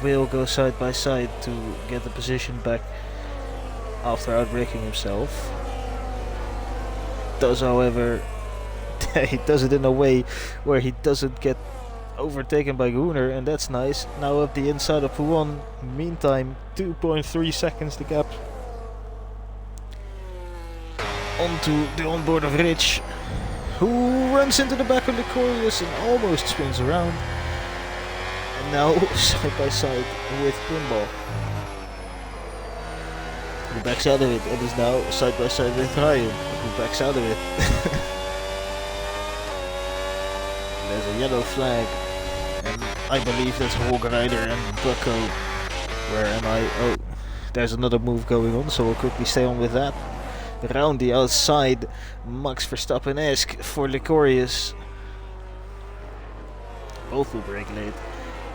Will go side by side to get the position back after outbraking himself. Does, however, he does it in a way where he doesn't get overtaken by Gunnar, and that's nice. Now up the inside of Puan. Meantime, 2.3 seconds the gap. Onto the onboard of Rich, who runs into the back of Licorius and almost spins around. And now side by side with Pinball, who backs out of it and is now side by side with Ryan, who backs out of it. There's a yellow flag, and I believe that's Hog Rider and Bucko. Where am I? Oh, there's another move going on, so we'll quickly stay on with that. Around the outside, Max Verstappen-esque for Licorius. Both will brake late.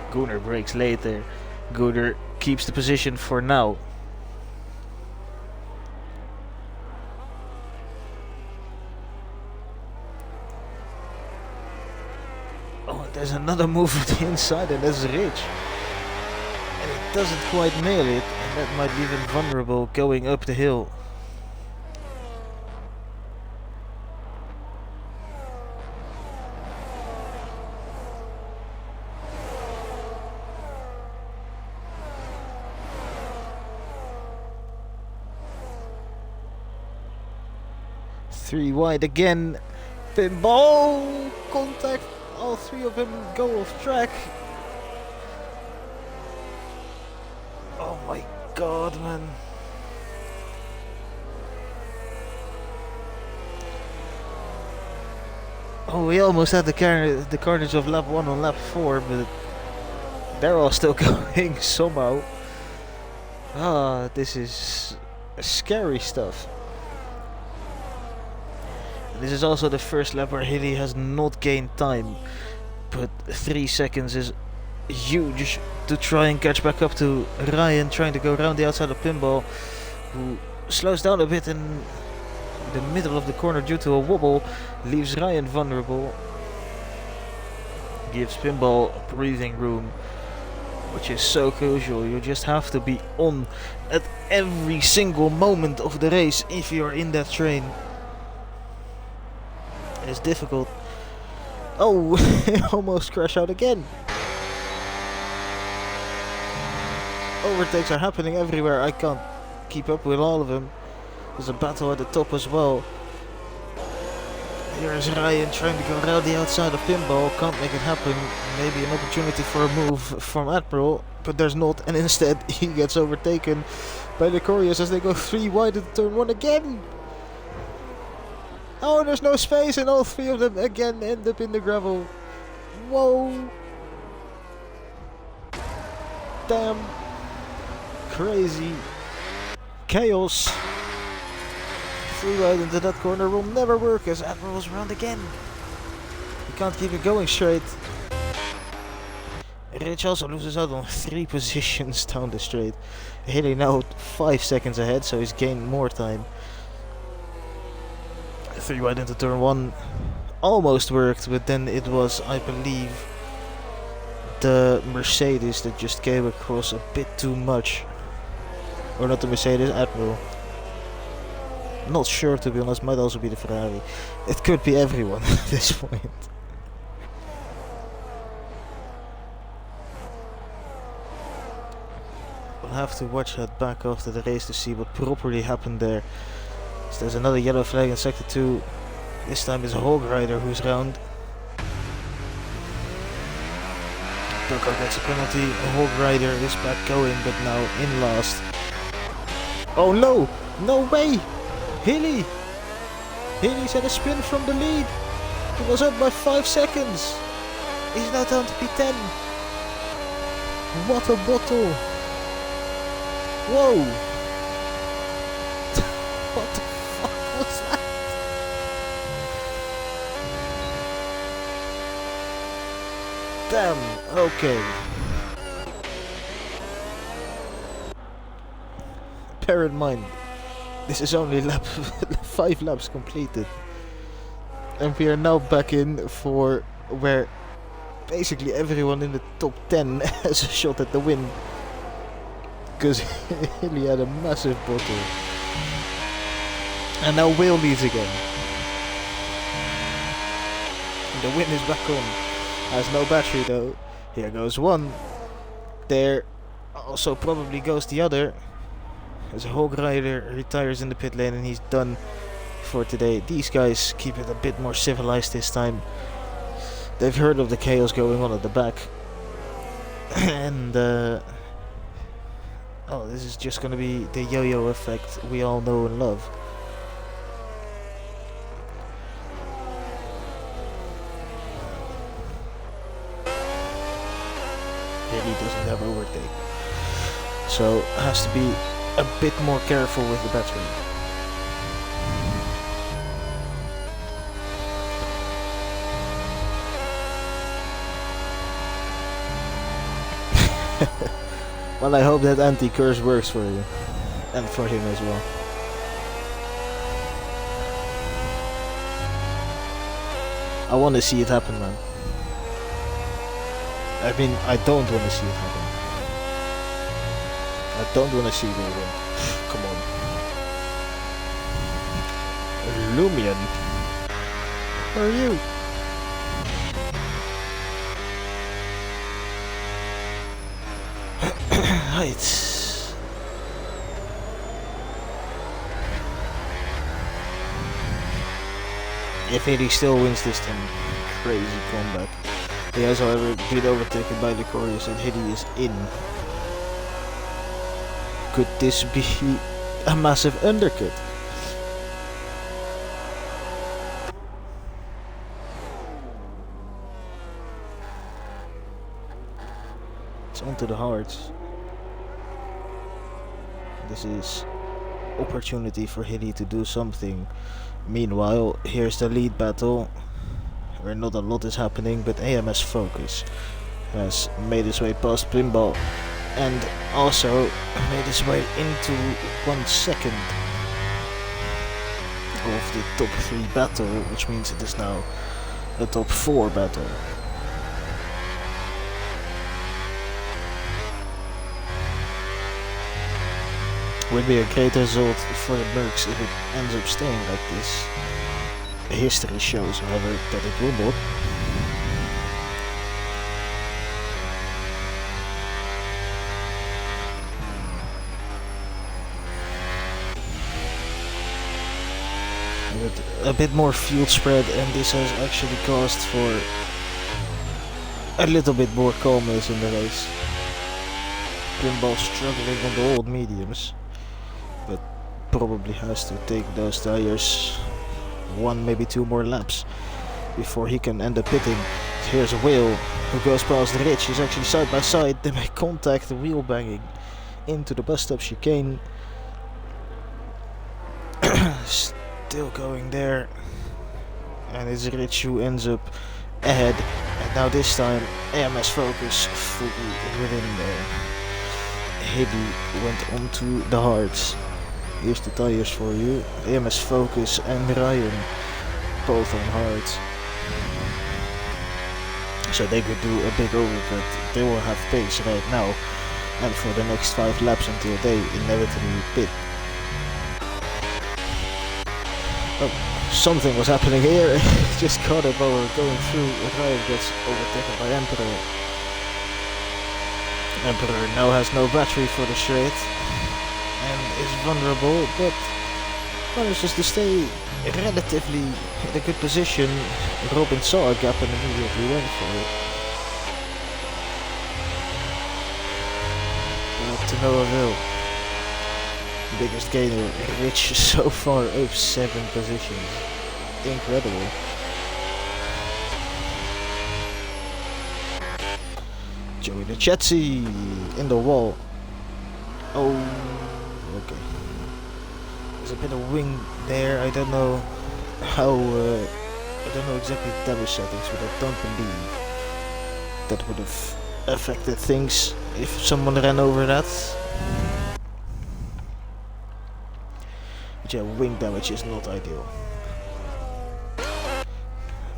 Gunnar brakes later. Gunnar keeps the position for now. Oh, there's another move on the inside, and that's Rich. And it doesn't quite nail it, and that might leave him vulnerable going up the hill. Three wide again. Pinball contact. All three of them go off track. Oh my god, man. Oh, we almost had the carnage of lap 1 on lap 4, but they're all still going somehow. Ah, this is scary stuff. This is also the first lap where Hilly has not gained time, but 3 seconds is huge to try and catch back up to Ryan, trying to go around the outside of Pinball, who slows down a bit in the middle of the corner due to a wobble, leaves Ryan vulnerable, gives Pinball breathing room, which is so crucial. You just have to be on at every single moment of the race if you're in that train. It's difficult. Oh, almost crash out again. Overtakes are happening everywhere. I can't keep up with all of them. There's a battle at the top as well. Here's Ryan trying to go around the outside of Pinball. Can't make it happen. Maybe an opportunity for a move from Admiral, but there's not. And instead he gets overtaken by Licorius as they go 3 wide into turn 1 again. Oh, there's no space, and all 3 of them again end up in the gravel. Whoa. Damn. Crazy. Chaos. 3 wide into that corner will never work as Admiral's around again. You can't keep it going straight. Rich also loses out on 3 positions down the straight. Haley now 5 seconds ahead, so he's gained more time. 3 wide into turn 1 almost worked, but then it was, I believe, the Mercedes that just came across a bit too much. Or not the Mercedes, Admiral. Not sure, to be honest, might also be the Ferrari. It could be everyone at this point. We'll have to watch that back after the race to see what properly happened there. So there's another yellow flag in sector 2. This time it's a Hog Rider who's round. Bucko gets a penalty. A Hog Rider is back going, but now in last. Oh no! No way! Hilly! Hilly's had a spin from the lead. He was up by 5 seconds. He's now down to P10. What a bottle! Whoa! What the fuck was that? Damn, okay. Bear in mind, this is only 5 laps completed. And we are now back in for where basically everyone in the top 10 has a shot at the win. Because he had a massive bottle. And now Will leads again. And the win is back on. Has no battery though. Here goes one. There also probably goes the other. As a Hog Rider retires in the pit lane and he's done for today. These guys keep it a bit more civilized this time. They've heard of the chaos going on at the back. And oh, this is just gonna be the yo-yo effect we all know and love. Really doesn't have overtake, so has to be a bit more careful with the battery. Well, I hope that anti-curse works for you. And for him as well. I want to see it happen, man. I mean, I don't want to see it happen. I don't want to see it win. Come on. Lumion. Where are you? Right. If he still wins this time, crazy comeback. He has, however, been overtaken by Licorius and Hiddy is in. Could this be a massive undercut? It's onto the hearts. This is opportunity for Hiddy to do something. Meanwhile, here's the lead battle, where not a lot is happening, but AMS Focus has made his way past Pinball and also made his way into 1 second of the top 3 battle, which means it is now a top 4 battle. Would be a great result for the Mercs if it ends up staying like this. History shows, however, that it will not. With a bit more field spread, and this has actually caused for a little bit more calmness in the race. Pinball struggling on the old mediums, but probably has to take those tires 1, maybe 2 more laps before he can end up pitting. Here's a Whale who goes past the ridge. He's actually side by side. They make contact, the wheel banging into the bus stop chicane. Still going there, and it's Rich who ends up ahead. And now this time AMS Focus fully within there. Hiddy went onto the hards. Here's the tires for you. AMS Focus and Ryan both on hards. So they could do a big overcut. They will have pace right now and for the next 5 laps until they inevitably pit. Oh, something was happening here. Just caught it while we were going through. Ryan gets overtaken by Emperor. Emperor now has no battery for the straight and is vulnerable, but manages to stay relatively in a good position. Robin saw a gap and immediately went for it. But to no avail. Biggest gainer, Rich so far up 7 positions. Incredible. Joey the Chetzy in the wall. Oh, okay. There's a bit of wing there. I don't know how. I don't know exactly the damage settings, but I don't believe that would have affected things if someone ran over that. But yeah, wing damage is not ideal.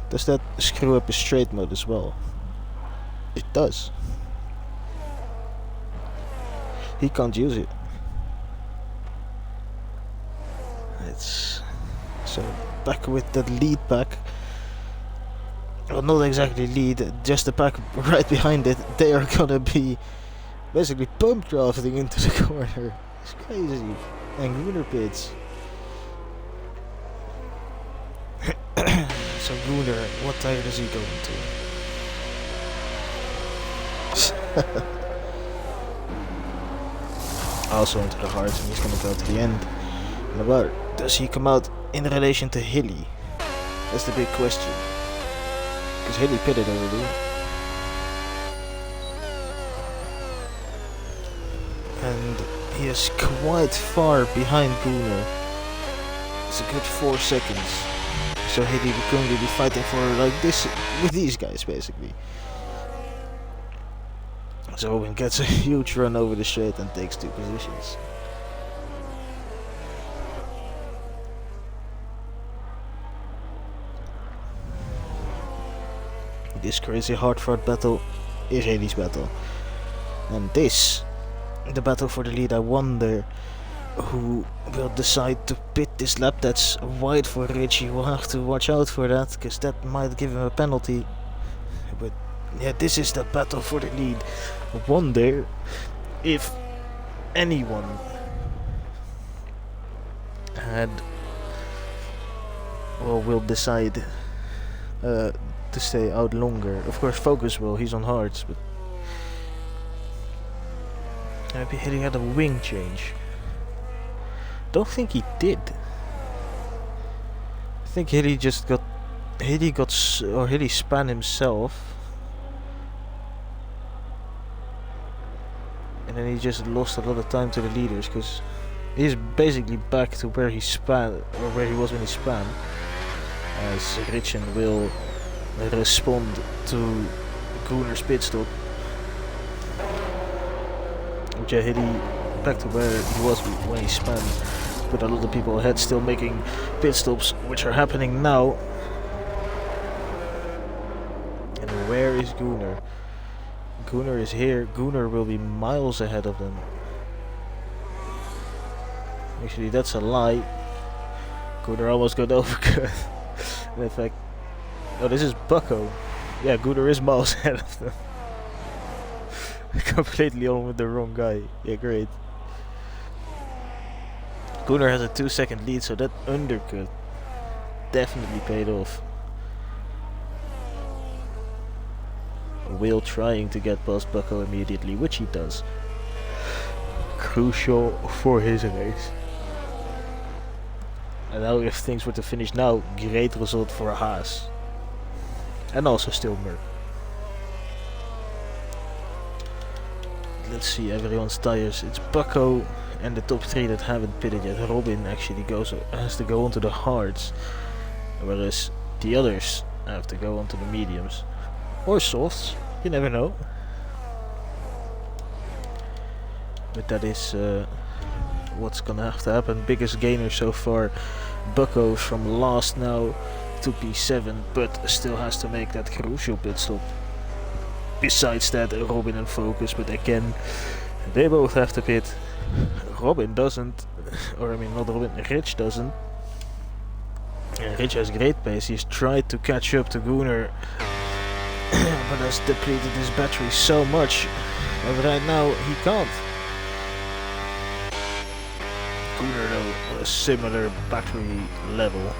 Does that screw up his straight mode as well? It does. He can't use it. It's so back with the lead pack. well, not exactly lead, just the pack right behind it. They are gonna be basically pump drafting into the corner. It's crazy. And Gunnar pits. So Gunnar, what tire does he go into? Also into the heart, and he's gonna go to the end. But does he come out in relation to Hilly? That's the big question. Because Hilly pitted already. And he is quite far behind Gunnar. It's a good 4 seconds. So Hilly will currently be fighting for like this with these guys basically. So Owen gets a huge run over the straight and takes 2 positions. This crazy hard-fought battle is Haley's battle. And this, the battle for the lead, I wonder who will decide to pit this lap. That's wide for Richie. We'll have to watch out for that, because that might give him a penalty. But yeah, this is the battle for the lead. I wonder if anyone will decide to stay out longer. Of course, Focus will. He's on hards, but maybe he had a wing change. Don't think he did. I think Hilly span himself, and then he just lost a lot of time to the leaders, because he's basically back to where he span, or where he was when he span, as Richen will respond to Gunnar's pit stop. Which Hilly back to where he was when he spanned, with a lot of people ahead still making pit stops, which are happening now. And where is Gunnar? Gunnar is here. Gunnar will be miles ahead of them. Actually, that's a lie. Gunnar almost got overcut. In fact, oh, this is Bucko. Yeah, Gunnar is miles ahead of them. Completely on with the wrong guy. Yeah, great. Gunnar has a 2-second lead, so that undercut definitely paid off. Will trying to get past Bucko immediately, which he does. Crucial for his race. And now if things were to finish now, great result for Haas. And also still Merc. Let's see everyone's tires. It's Bucko and the top 3 that haven't pitted yet. Robin actually has to go onto the hards, whereas the others have to go onto the mediums. Or softs, you never know. But that is what's gonna have to happen. Biggest gainer so far, Bucko from last now to P7, but still has to make that crucial pit stop. Besides that, Robin and Focus, but again, they both have to pit. Robin doesn't, or I mean not Robin, Rich doesn't. And Rich has great pace. He's tried to catch up to Gunnar, but has depleted his battery so much that right now he can't. Gunnar though, a similar battery level,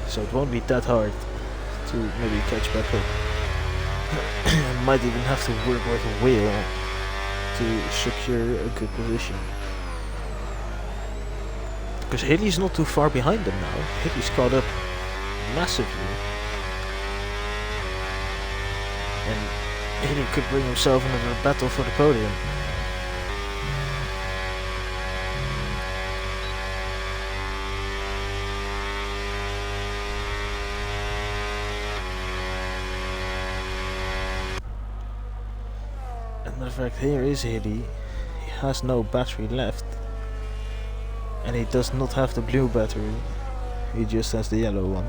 so it won't be that hard to maybe catch back up. Might even have to work with a wheel to secure a good position. Because Hilly's not too far behind them now. Hilly's caught up massively. And Hilly could bring himself into a battle for the podium. Matter of fact, here is Hilly. He has no battery left, and he does not have the blue battery. He just has the yellow one.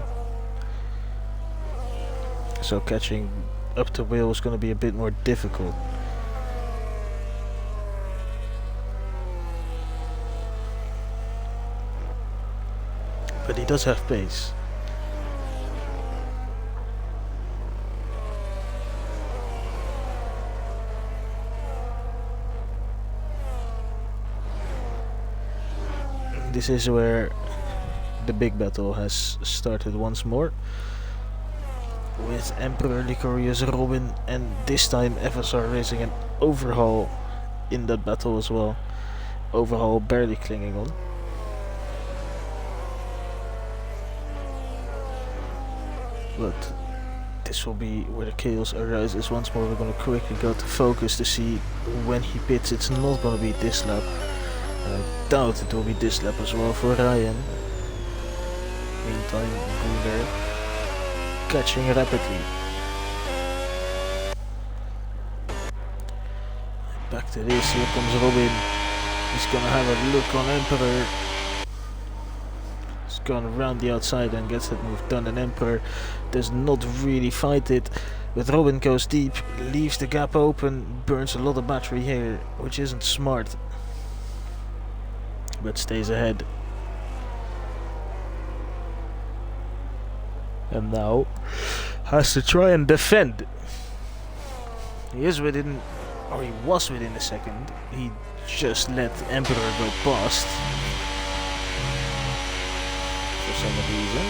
So catching up to Will is going to be a bit more difficult. But he does have pace. this is where the big battle has started once more, with Emperor Licorius Robin, and this time FSR raising an overhaul in that battle as well. Overhaul barely clinging on. But this will be where the chaos arises once more. We're gonna quickly go to focus to see when he pits. It's not gonna be this lap. I doubt it will be this lap as well for Ryan. Meantime, Gunnar catching rapidly. Back to this, here comes Robin. He's gonna have a look on Emperor. He's gone around the outside and gets that move done, and Emperor does not really fight it. But Robin goes deep, leaves the gap open, burns a lot of battery here, which isn't smart. But stays ahead. And now has to try and defend. He is within, or he was within a second. He just let Emperor go past for some reason.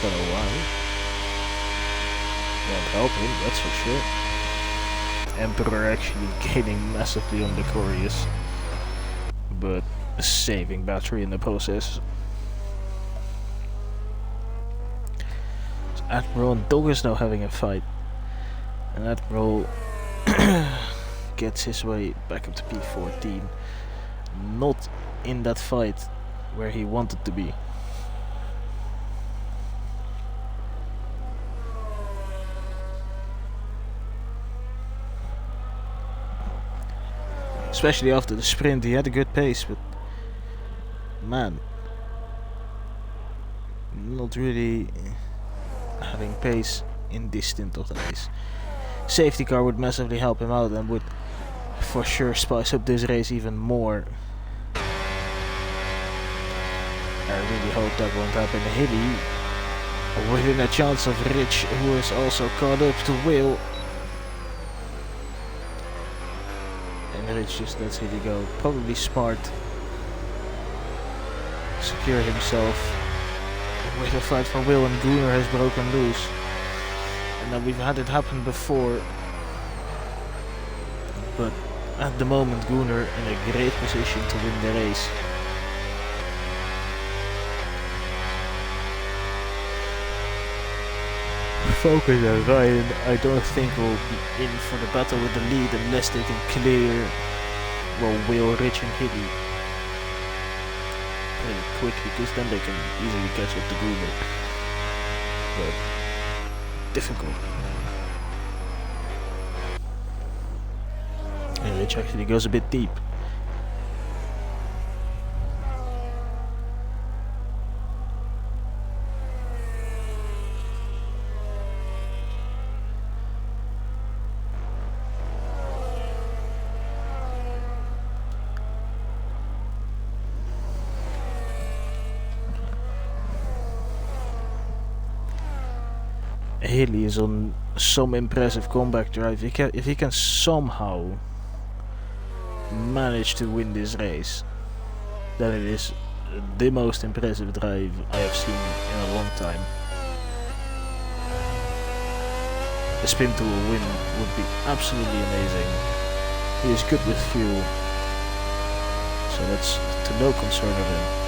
Don't know why. Won't help him, that's for sure. Emperor actually gaining massively on Licorius, but saving battery in the process. So Admiral and Dog is now having a fight, and Admiral gets his way back up to P14. Not in that fight where he wanted to be. Especially after the sprint, he had a good pace, but man, not really having pace in this stint of the race. Safety car would massively help him out and would for sure spice up this race even more. I really hope that won't happen. Hilly within a chance of Rich, who is also caught up to Will. And Rich just lets Hilly go. Probably smart. Secure himself with a fight for Will, and Gunnar has broken loose. And now we've had it happen before. But at the moment Gunnar in a great position to win the race. Focus on Ryan, I don't think will be in for the battle with the lead unless they can clear, well, Will, Rich and Hilly pretty quick, because then they can easily catch up to Gunnar. But difficult. And Rich actually goes a bit deep. Hilly is on some impressive comeback drive. If he can somehow manage to win this race, then it is the most impressive drive I have seen in a long time. A spin to a win would be absolutely amazing. He is good with fuel, so that's to no concern of him.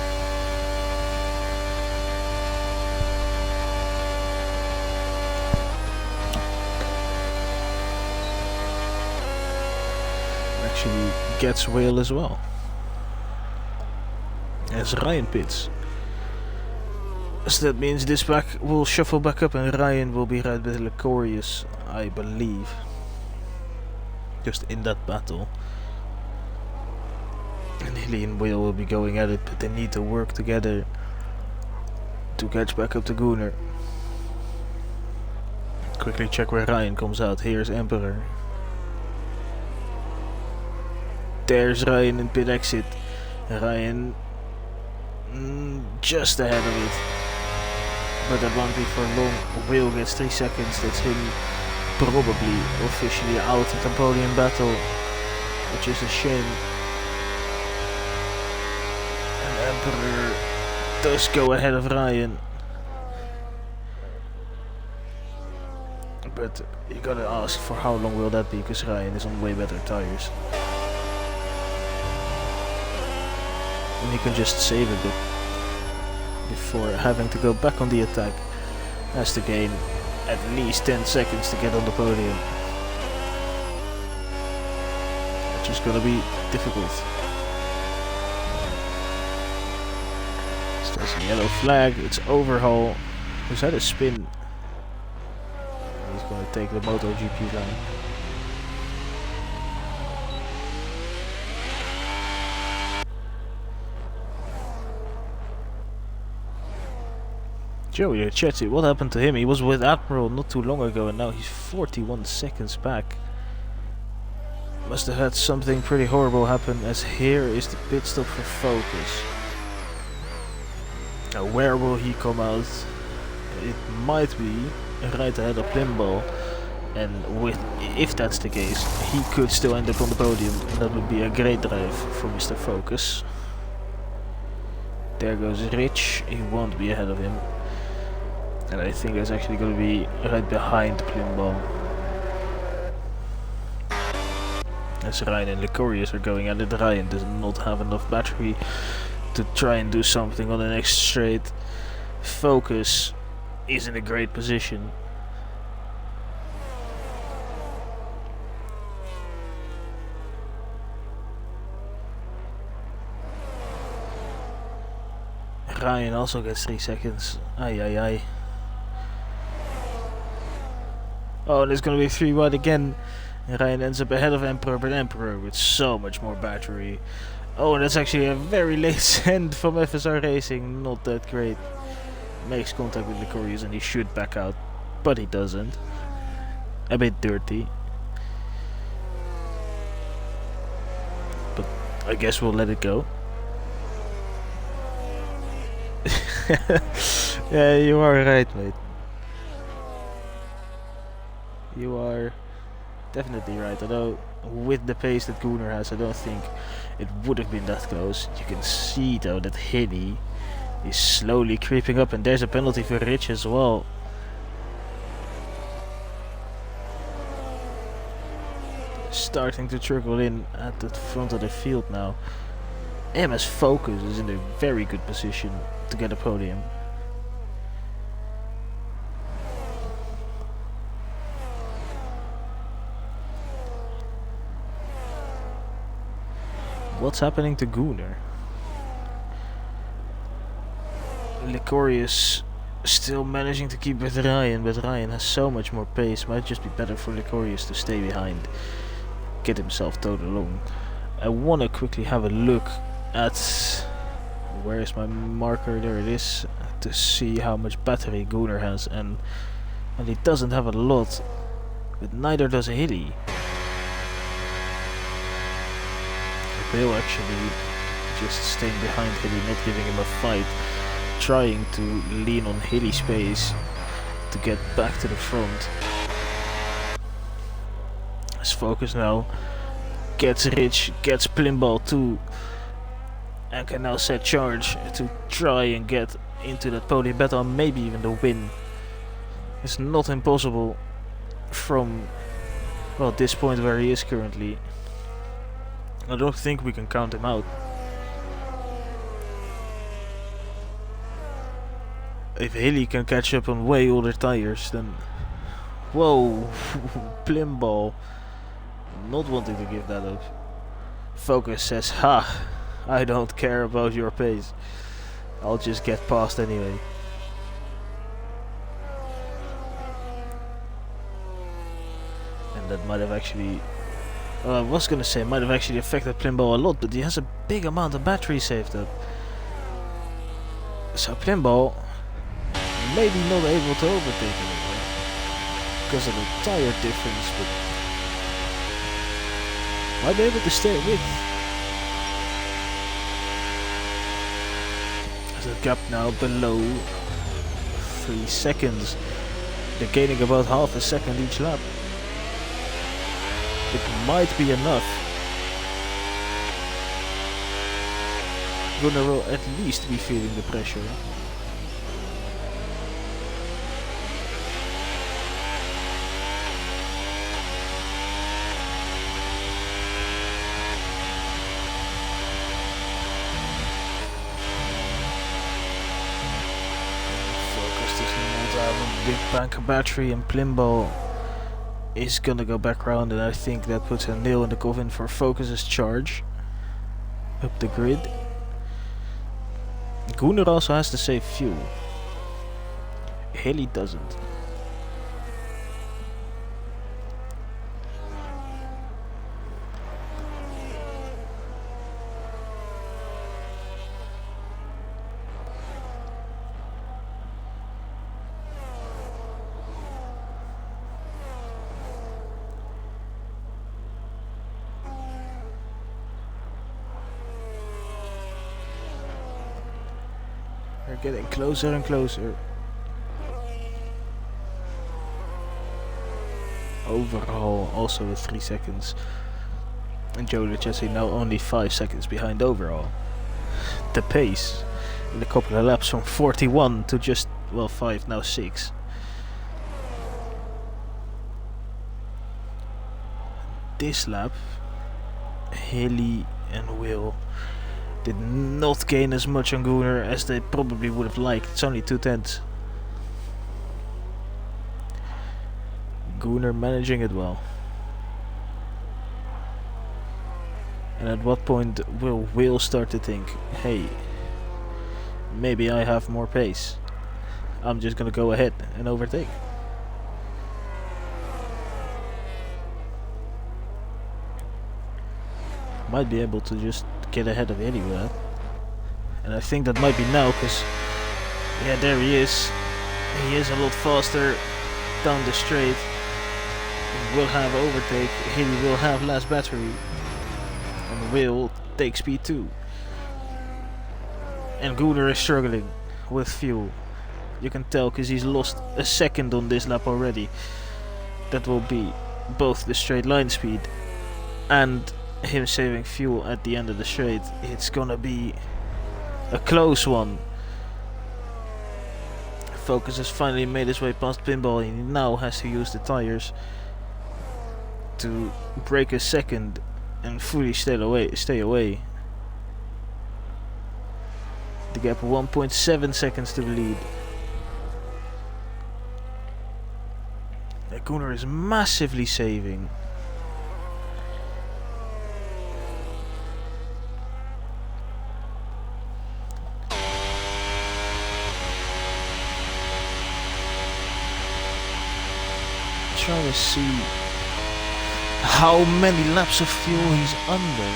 Actually gets Whale as well, as Ryan pits. So that means this back will shuffle back up and Ryan will be right with Licorius, I believe, just in that battle. And Hilly and Whale will be going at it, but they need to work together to catch back up to Gunnar. Quickly check where Ryan comes out. Here's Emperor. There's Ryan in pit exit. Ryan just ahead of it. But that won't be for long. Will gets 3 seconds. That's him probably officially out of the podium battle, which is a shame. Emperor does go ahead of Ryan. But you gotta ask for how long will that be, because Ryan is on way better tires. And he can just save a bit before having to go back on the attack. Has to gain at least 10 seconds to get on the podium. Which is gonna be difficult. So there's a yellow flag, it's overhaul. Who's had a spin? He's gonna take the MotoGP line. Joey Richetti, what happened to him? He was with Admiral not too long ago and now he's 41 seconds back. Must have had something pretty horrible happen, as here is the pit stop for Focus. Now where will he come out? It might be right ahead of Limbo, and if that's the case, he could still end up on the podium, and that would be a great drive for Mr. Focus. There goes Rich, he won't be ahead of him. And I think it's actually going to be right behind Plimbo. As Ryan and Licorius are going at it, Ryan does not have enough battery to try and do something on the next straight. Focus is in a great position. Ryan also gets 3 seconds. Ay ay ay. Oh, and it's gonna be 3 wide again. And Ryan ends up ahead of Emperor, but Emperor with so much more battery. Oh, and that's actually a very late send from FSR Racing. Not that great. Makes contact with Licorius and he should back out, but he doesn't. A bit dirty. But I guess we'll let it go. Yeah, you are right, mate. You are definitely right, although with the pace that Gunnar has, I don't think it would have been that close. You can see though that Hilly is slowly creeping up, and there's a penalty for Rich as well. Starting to trickle in at the front of the field now. MS Focus is in a very good position to get a podium. What's happening to Gunnar? Licorius still managing to keep with Ryan, but Ryan has so much more pace. Might just be better for Licorius to stay behind, get himself towed along. I want to quickly have a look at where is my marker. There it is, to see how much battery Gunnar has, and he doesn't have a lot, but neither does Hilly. Bill actually just staying behind Hilly, not giving him a fight, trying to lean on Hilly's pace to get back to the front. His Focus now gets Rich, gets Plimball too, and can now set charge to try and get into that podium battle, maybe even the win. It's not impossible from, well, this point where he is currently. I don't think we can count him out. If Hilly can catch up on way older tires, then... Whoa! Plimball. Not wanting to give that up. Focus says, ha! I don't care about your pace. I'll just get past anyway. And that might have actually... I was gonna say might have actually affected Plimball a lot, but he has a big amount of battery saved up. So Plimball maybe not able to overtake him anymore because of the tire difference, but might be able to stay with. There's a gap now below 3 seconds. They're gaining about half a second each lap. It might be enough. Gunnar will at least be feeling the pressure. Focus does not have a big bank battery, and Plimbo is gonna go back round, and I think that puts a nail in the coffin for Focus's charge up the grid. Gunnar also has to save fuel. Hilly doesn't. They're getting closer and closer. Overall also with 3 seconds. And Joe Lucchesi now only 5 seconds behind overall. The pace in a couple of laps from 41 to just, well, 5, now 6. This lap, Hilly and Will did not gain as much on Gunnar as they probably would have liked. It's only 2/10. Gunnar managing it well. And at what point will Will start to think, hey, maybe I have more pace. I'm just gonna go ahead and overtake. Might be able to just get ahead of Eddie with that. And I think that might be now, because yeah, there he is. He is a lot faster down the straight. Will have overtake. He will have less battery. And will take speed too. And Gunnar is struggling with fuel. You can tell because he's lost a second on this lap already. That will be both the straight line speed and him saving fuel at the end of the straight. It's gonna be a close one. Focus has finally made his way past Pinball. He now has to use the tires to break a second and fully stay away. The gap of 1.7 seconds to the lead. Gunnar is massively saving. Trying to see how many laps of fuel he's under.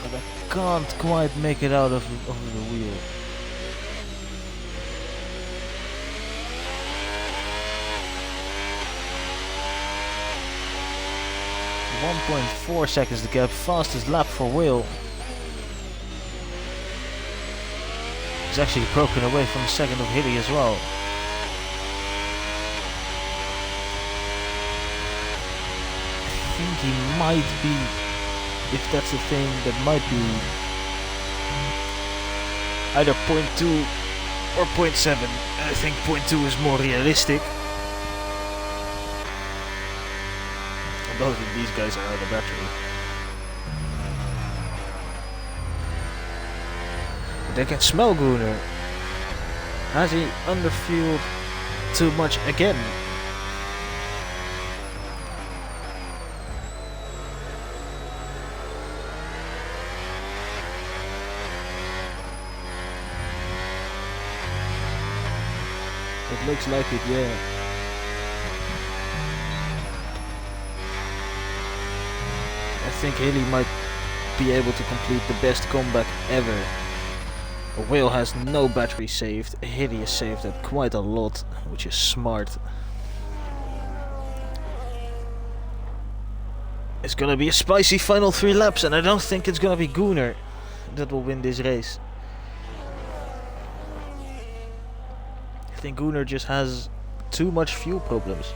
But I can't quite make it out of the wheel. .4 seconds the gap, fastest lap for Will. He's actually broken away from the second of Hilly as well. I think he might be, if that's the thing, that might be either 0.2 or 0.7. I think 0.2 is more realistic. And both of these guys are out of battery. They can smell Gunnar. Has he underfueled too much again? It looks like it, yeah. I think Hilly might be able to complete the best comeback ever. Will has no battery saved. Hilly is saved at quite a lot, which is smart. It's gonna be a spicy final 3 laps, and I don't think it's gonna be Gunnar that will win this race. I think Gunnar just has too much fuel problems.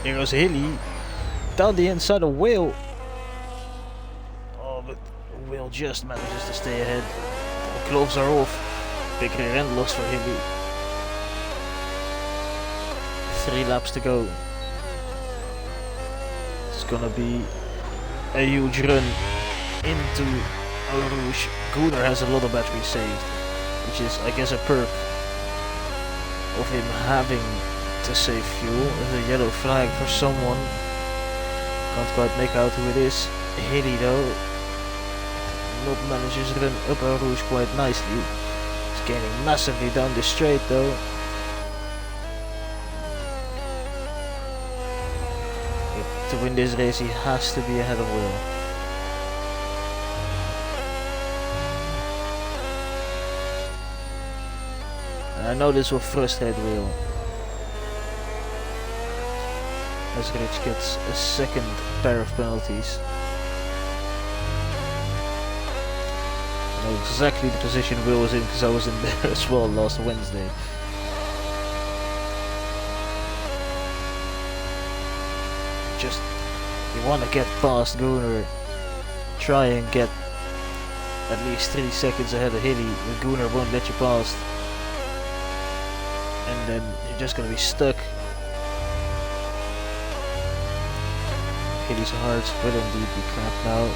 Here goes Hilly. Down the inside of Will. Oh, but Will just manages to stay ahead. The gloves are off. Big rear end loss for Hilly. 3 laps to go. It's gonna be a huge run into Eau Rouge. Gunnar has a lot of battery saved, which is, I guess, a perk of him having to save fuel. There's a yellow flag for someone. Can't quite make out who it is. Hilly though, not manages to run up Eau Rouge quite nicely. He's gaining massively down the straight though. To win this race he has to be ahead of Will. And I know this will frustrate Will, as Rich gets a second pair of penalties. I know exactly the position Will was in because I was in there as well last Wednesday. Just, you want to get past Gunnar, try and get at least 3 seconds ahead of Hilly, but Gunnar won't let you past. And then you're just going to be stuck. Hilly's hearts will indeed be cramped now.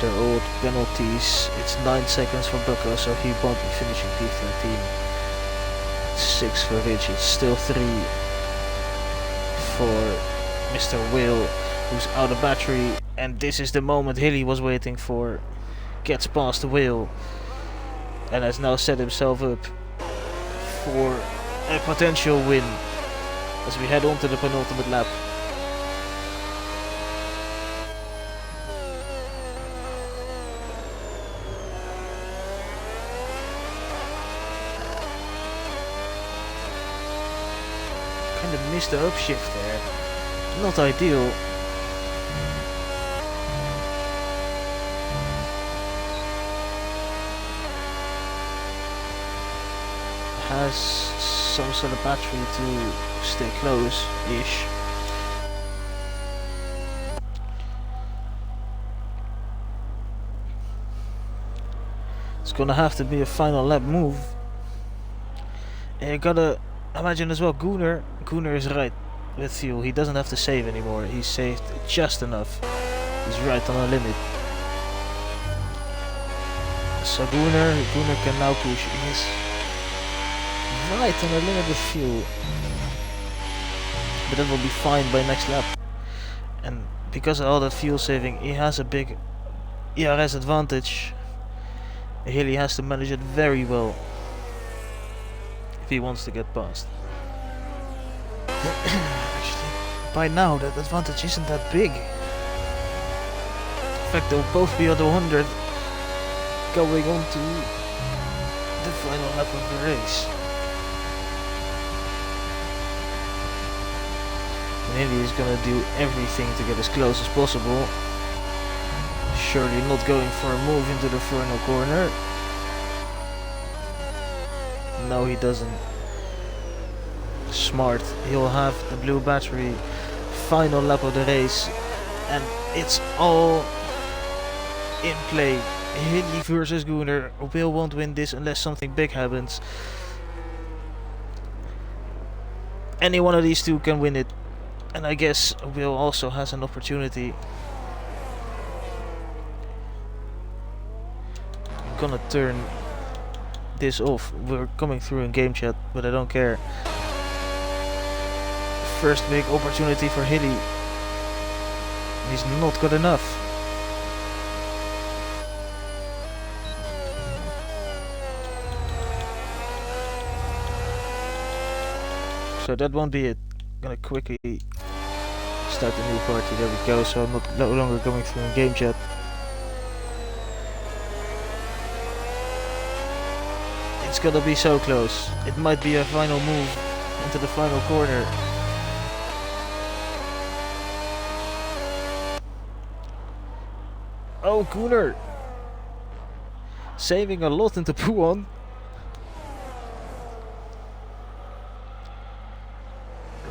They're old penalties. It's 9 seconds for Bucko, so he won't be finishing P13. 6 for Rich, it's still 3 for Mr. Will, who's out of battery, and this is the moment Hilly was waiting for. Gets past Will and has now set himself up for a potential win as we head on to the penultimate lap. Kind of missed the upshift there. Not ideal. Has some sort of battery to stay close-ish. It's gonna have to be a final lap move. And you gotta imagine as well, Gunnar is right with fuel. He doesn't have to save anymore. He's saved just enough. He's right on the limit. So Gunnar can now push. He's right on the limit of fuel. But that will be fine by next lap. And because of all that fuel saving, he has a big ERS advantage. Hilly has to manage it very well if he wants to get past. Actually, by now that advantage isn't that big. In fact, they'll both be under 100 going on to the final lap of the race. And Hilly is gonna do everything to get as close as possible. Surely not going for a move into the final corner. No, he doesn't. Smart. He'll have the blue battery. Final lap of the race. And it's all in play. Hilly versus Gunnar. Will won't win this unless something big happens. Any one of these two can win it. And I guess Will also has an opportunity. I'm gonna turn this off. We're coming through in game chat, but I don't care. First big opportunity for Hilly. He's not good enough. So that won't be it. I'm gonna quickly start a new party. There we go. So I'm no longer going through in game chat. It's gonna be so close. It might be a final move into the final corner. Oh, Gunnar! Saving a lot into Puon.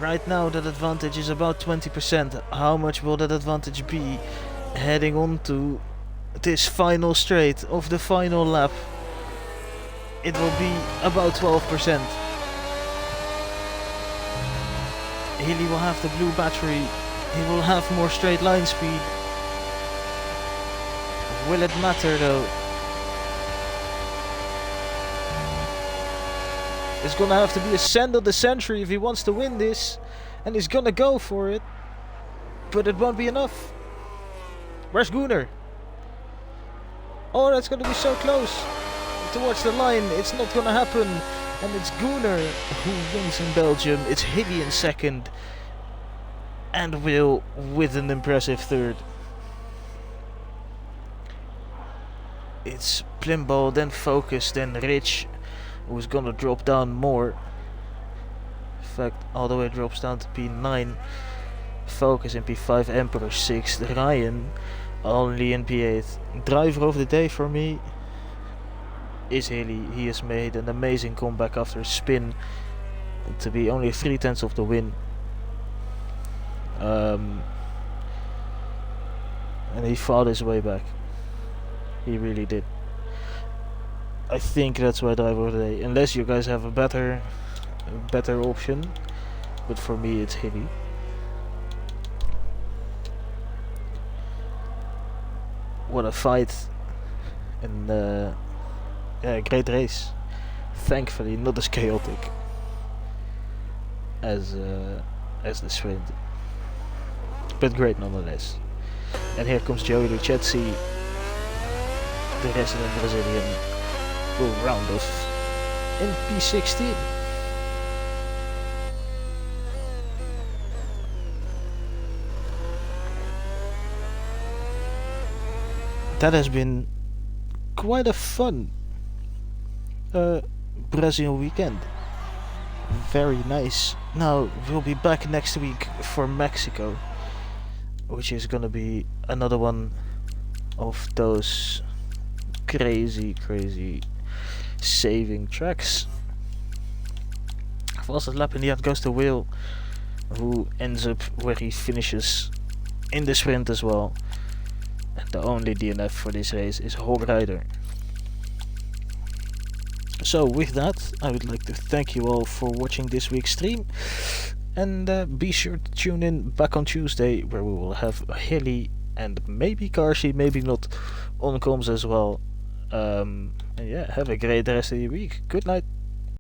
Right now that advantage is about 20%. How much will that advantage be heading on to this final straight of the final lap? It will be about 12%. Healy will have the blue battery. He will have more straight line speed. Will it matter though? It's gonna have to be a send of the century if he wants to win this. And he's gonna go for it. But it won't be enough. Where's Gunnar? Oh, that's gonna be so close. Towards the line, it's not gonna happen. And it's Gunnar who wins in Belgium. It's Healy in second. And Will with an impressive third. It's Plimbo, then Focus, then Rich, who's gonna drop down more. In fact, all the way drops down to P9. Focus in P5, Emperor 6th, Ryan only in P8. Driver of the day for me is Healy. He has made an amazing comeback after a spin to be only 3/10 of the win. And he fought his way back. He really did. I think that's my driver of the day. Unless you guys have a better option. But for me it's Healy. What a fight. And yeah, great race. Thankfully not as chaotic as the sprint. But great nonetheless. And here comes Joey Lucchesi, the resident Brazilian, will round off in P16. That has been quite a fun Brazil weekend. Very nice. Now we'll be back next week for Mexico, which is gonna be another one of those crazy saving tracks. Fastest lap in the end goes to Will, who ends up where he finishes in the sprint as well. And the only DNF for this race is Hogrider. So with that, I would like to thank you all for watching this week's stream. And be sure to tune in back on Tuesday, where we will have Healy and maybe Karshi, maybe not, on comms as well. And yeah, have a great rest of your week. Good night.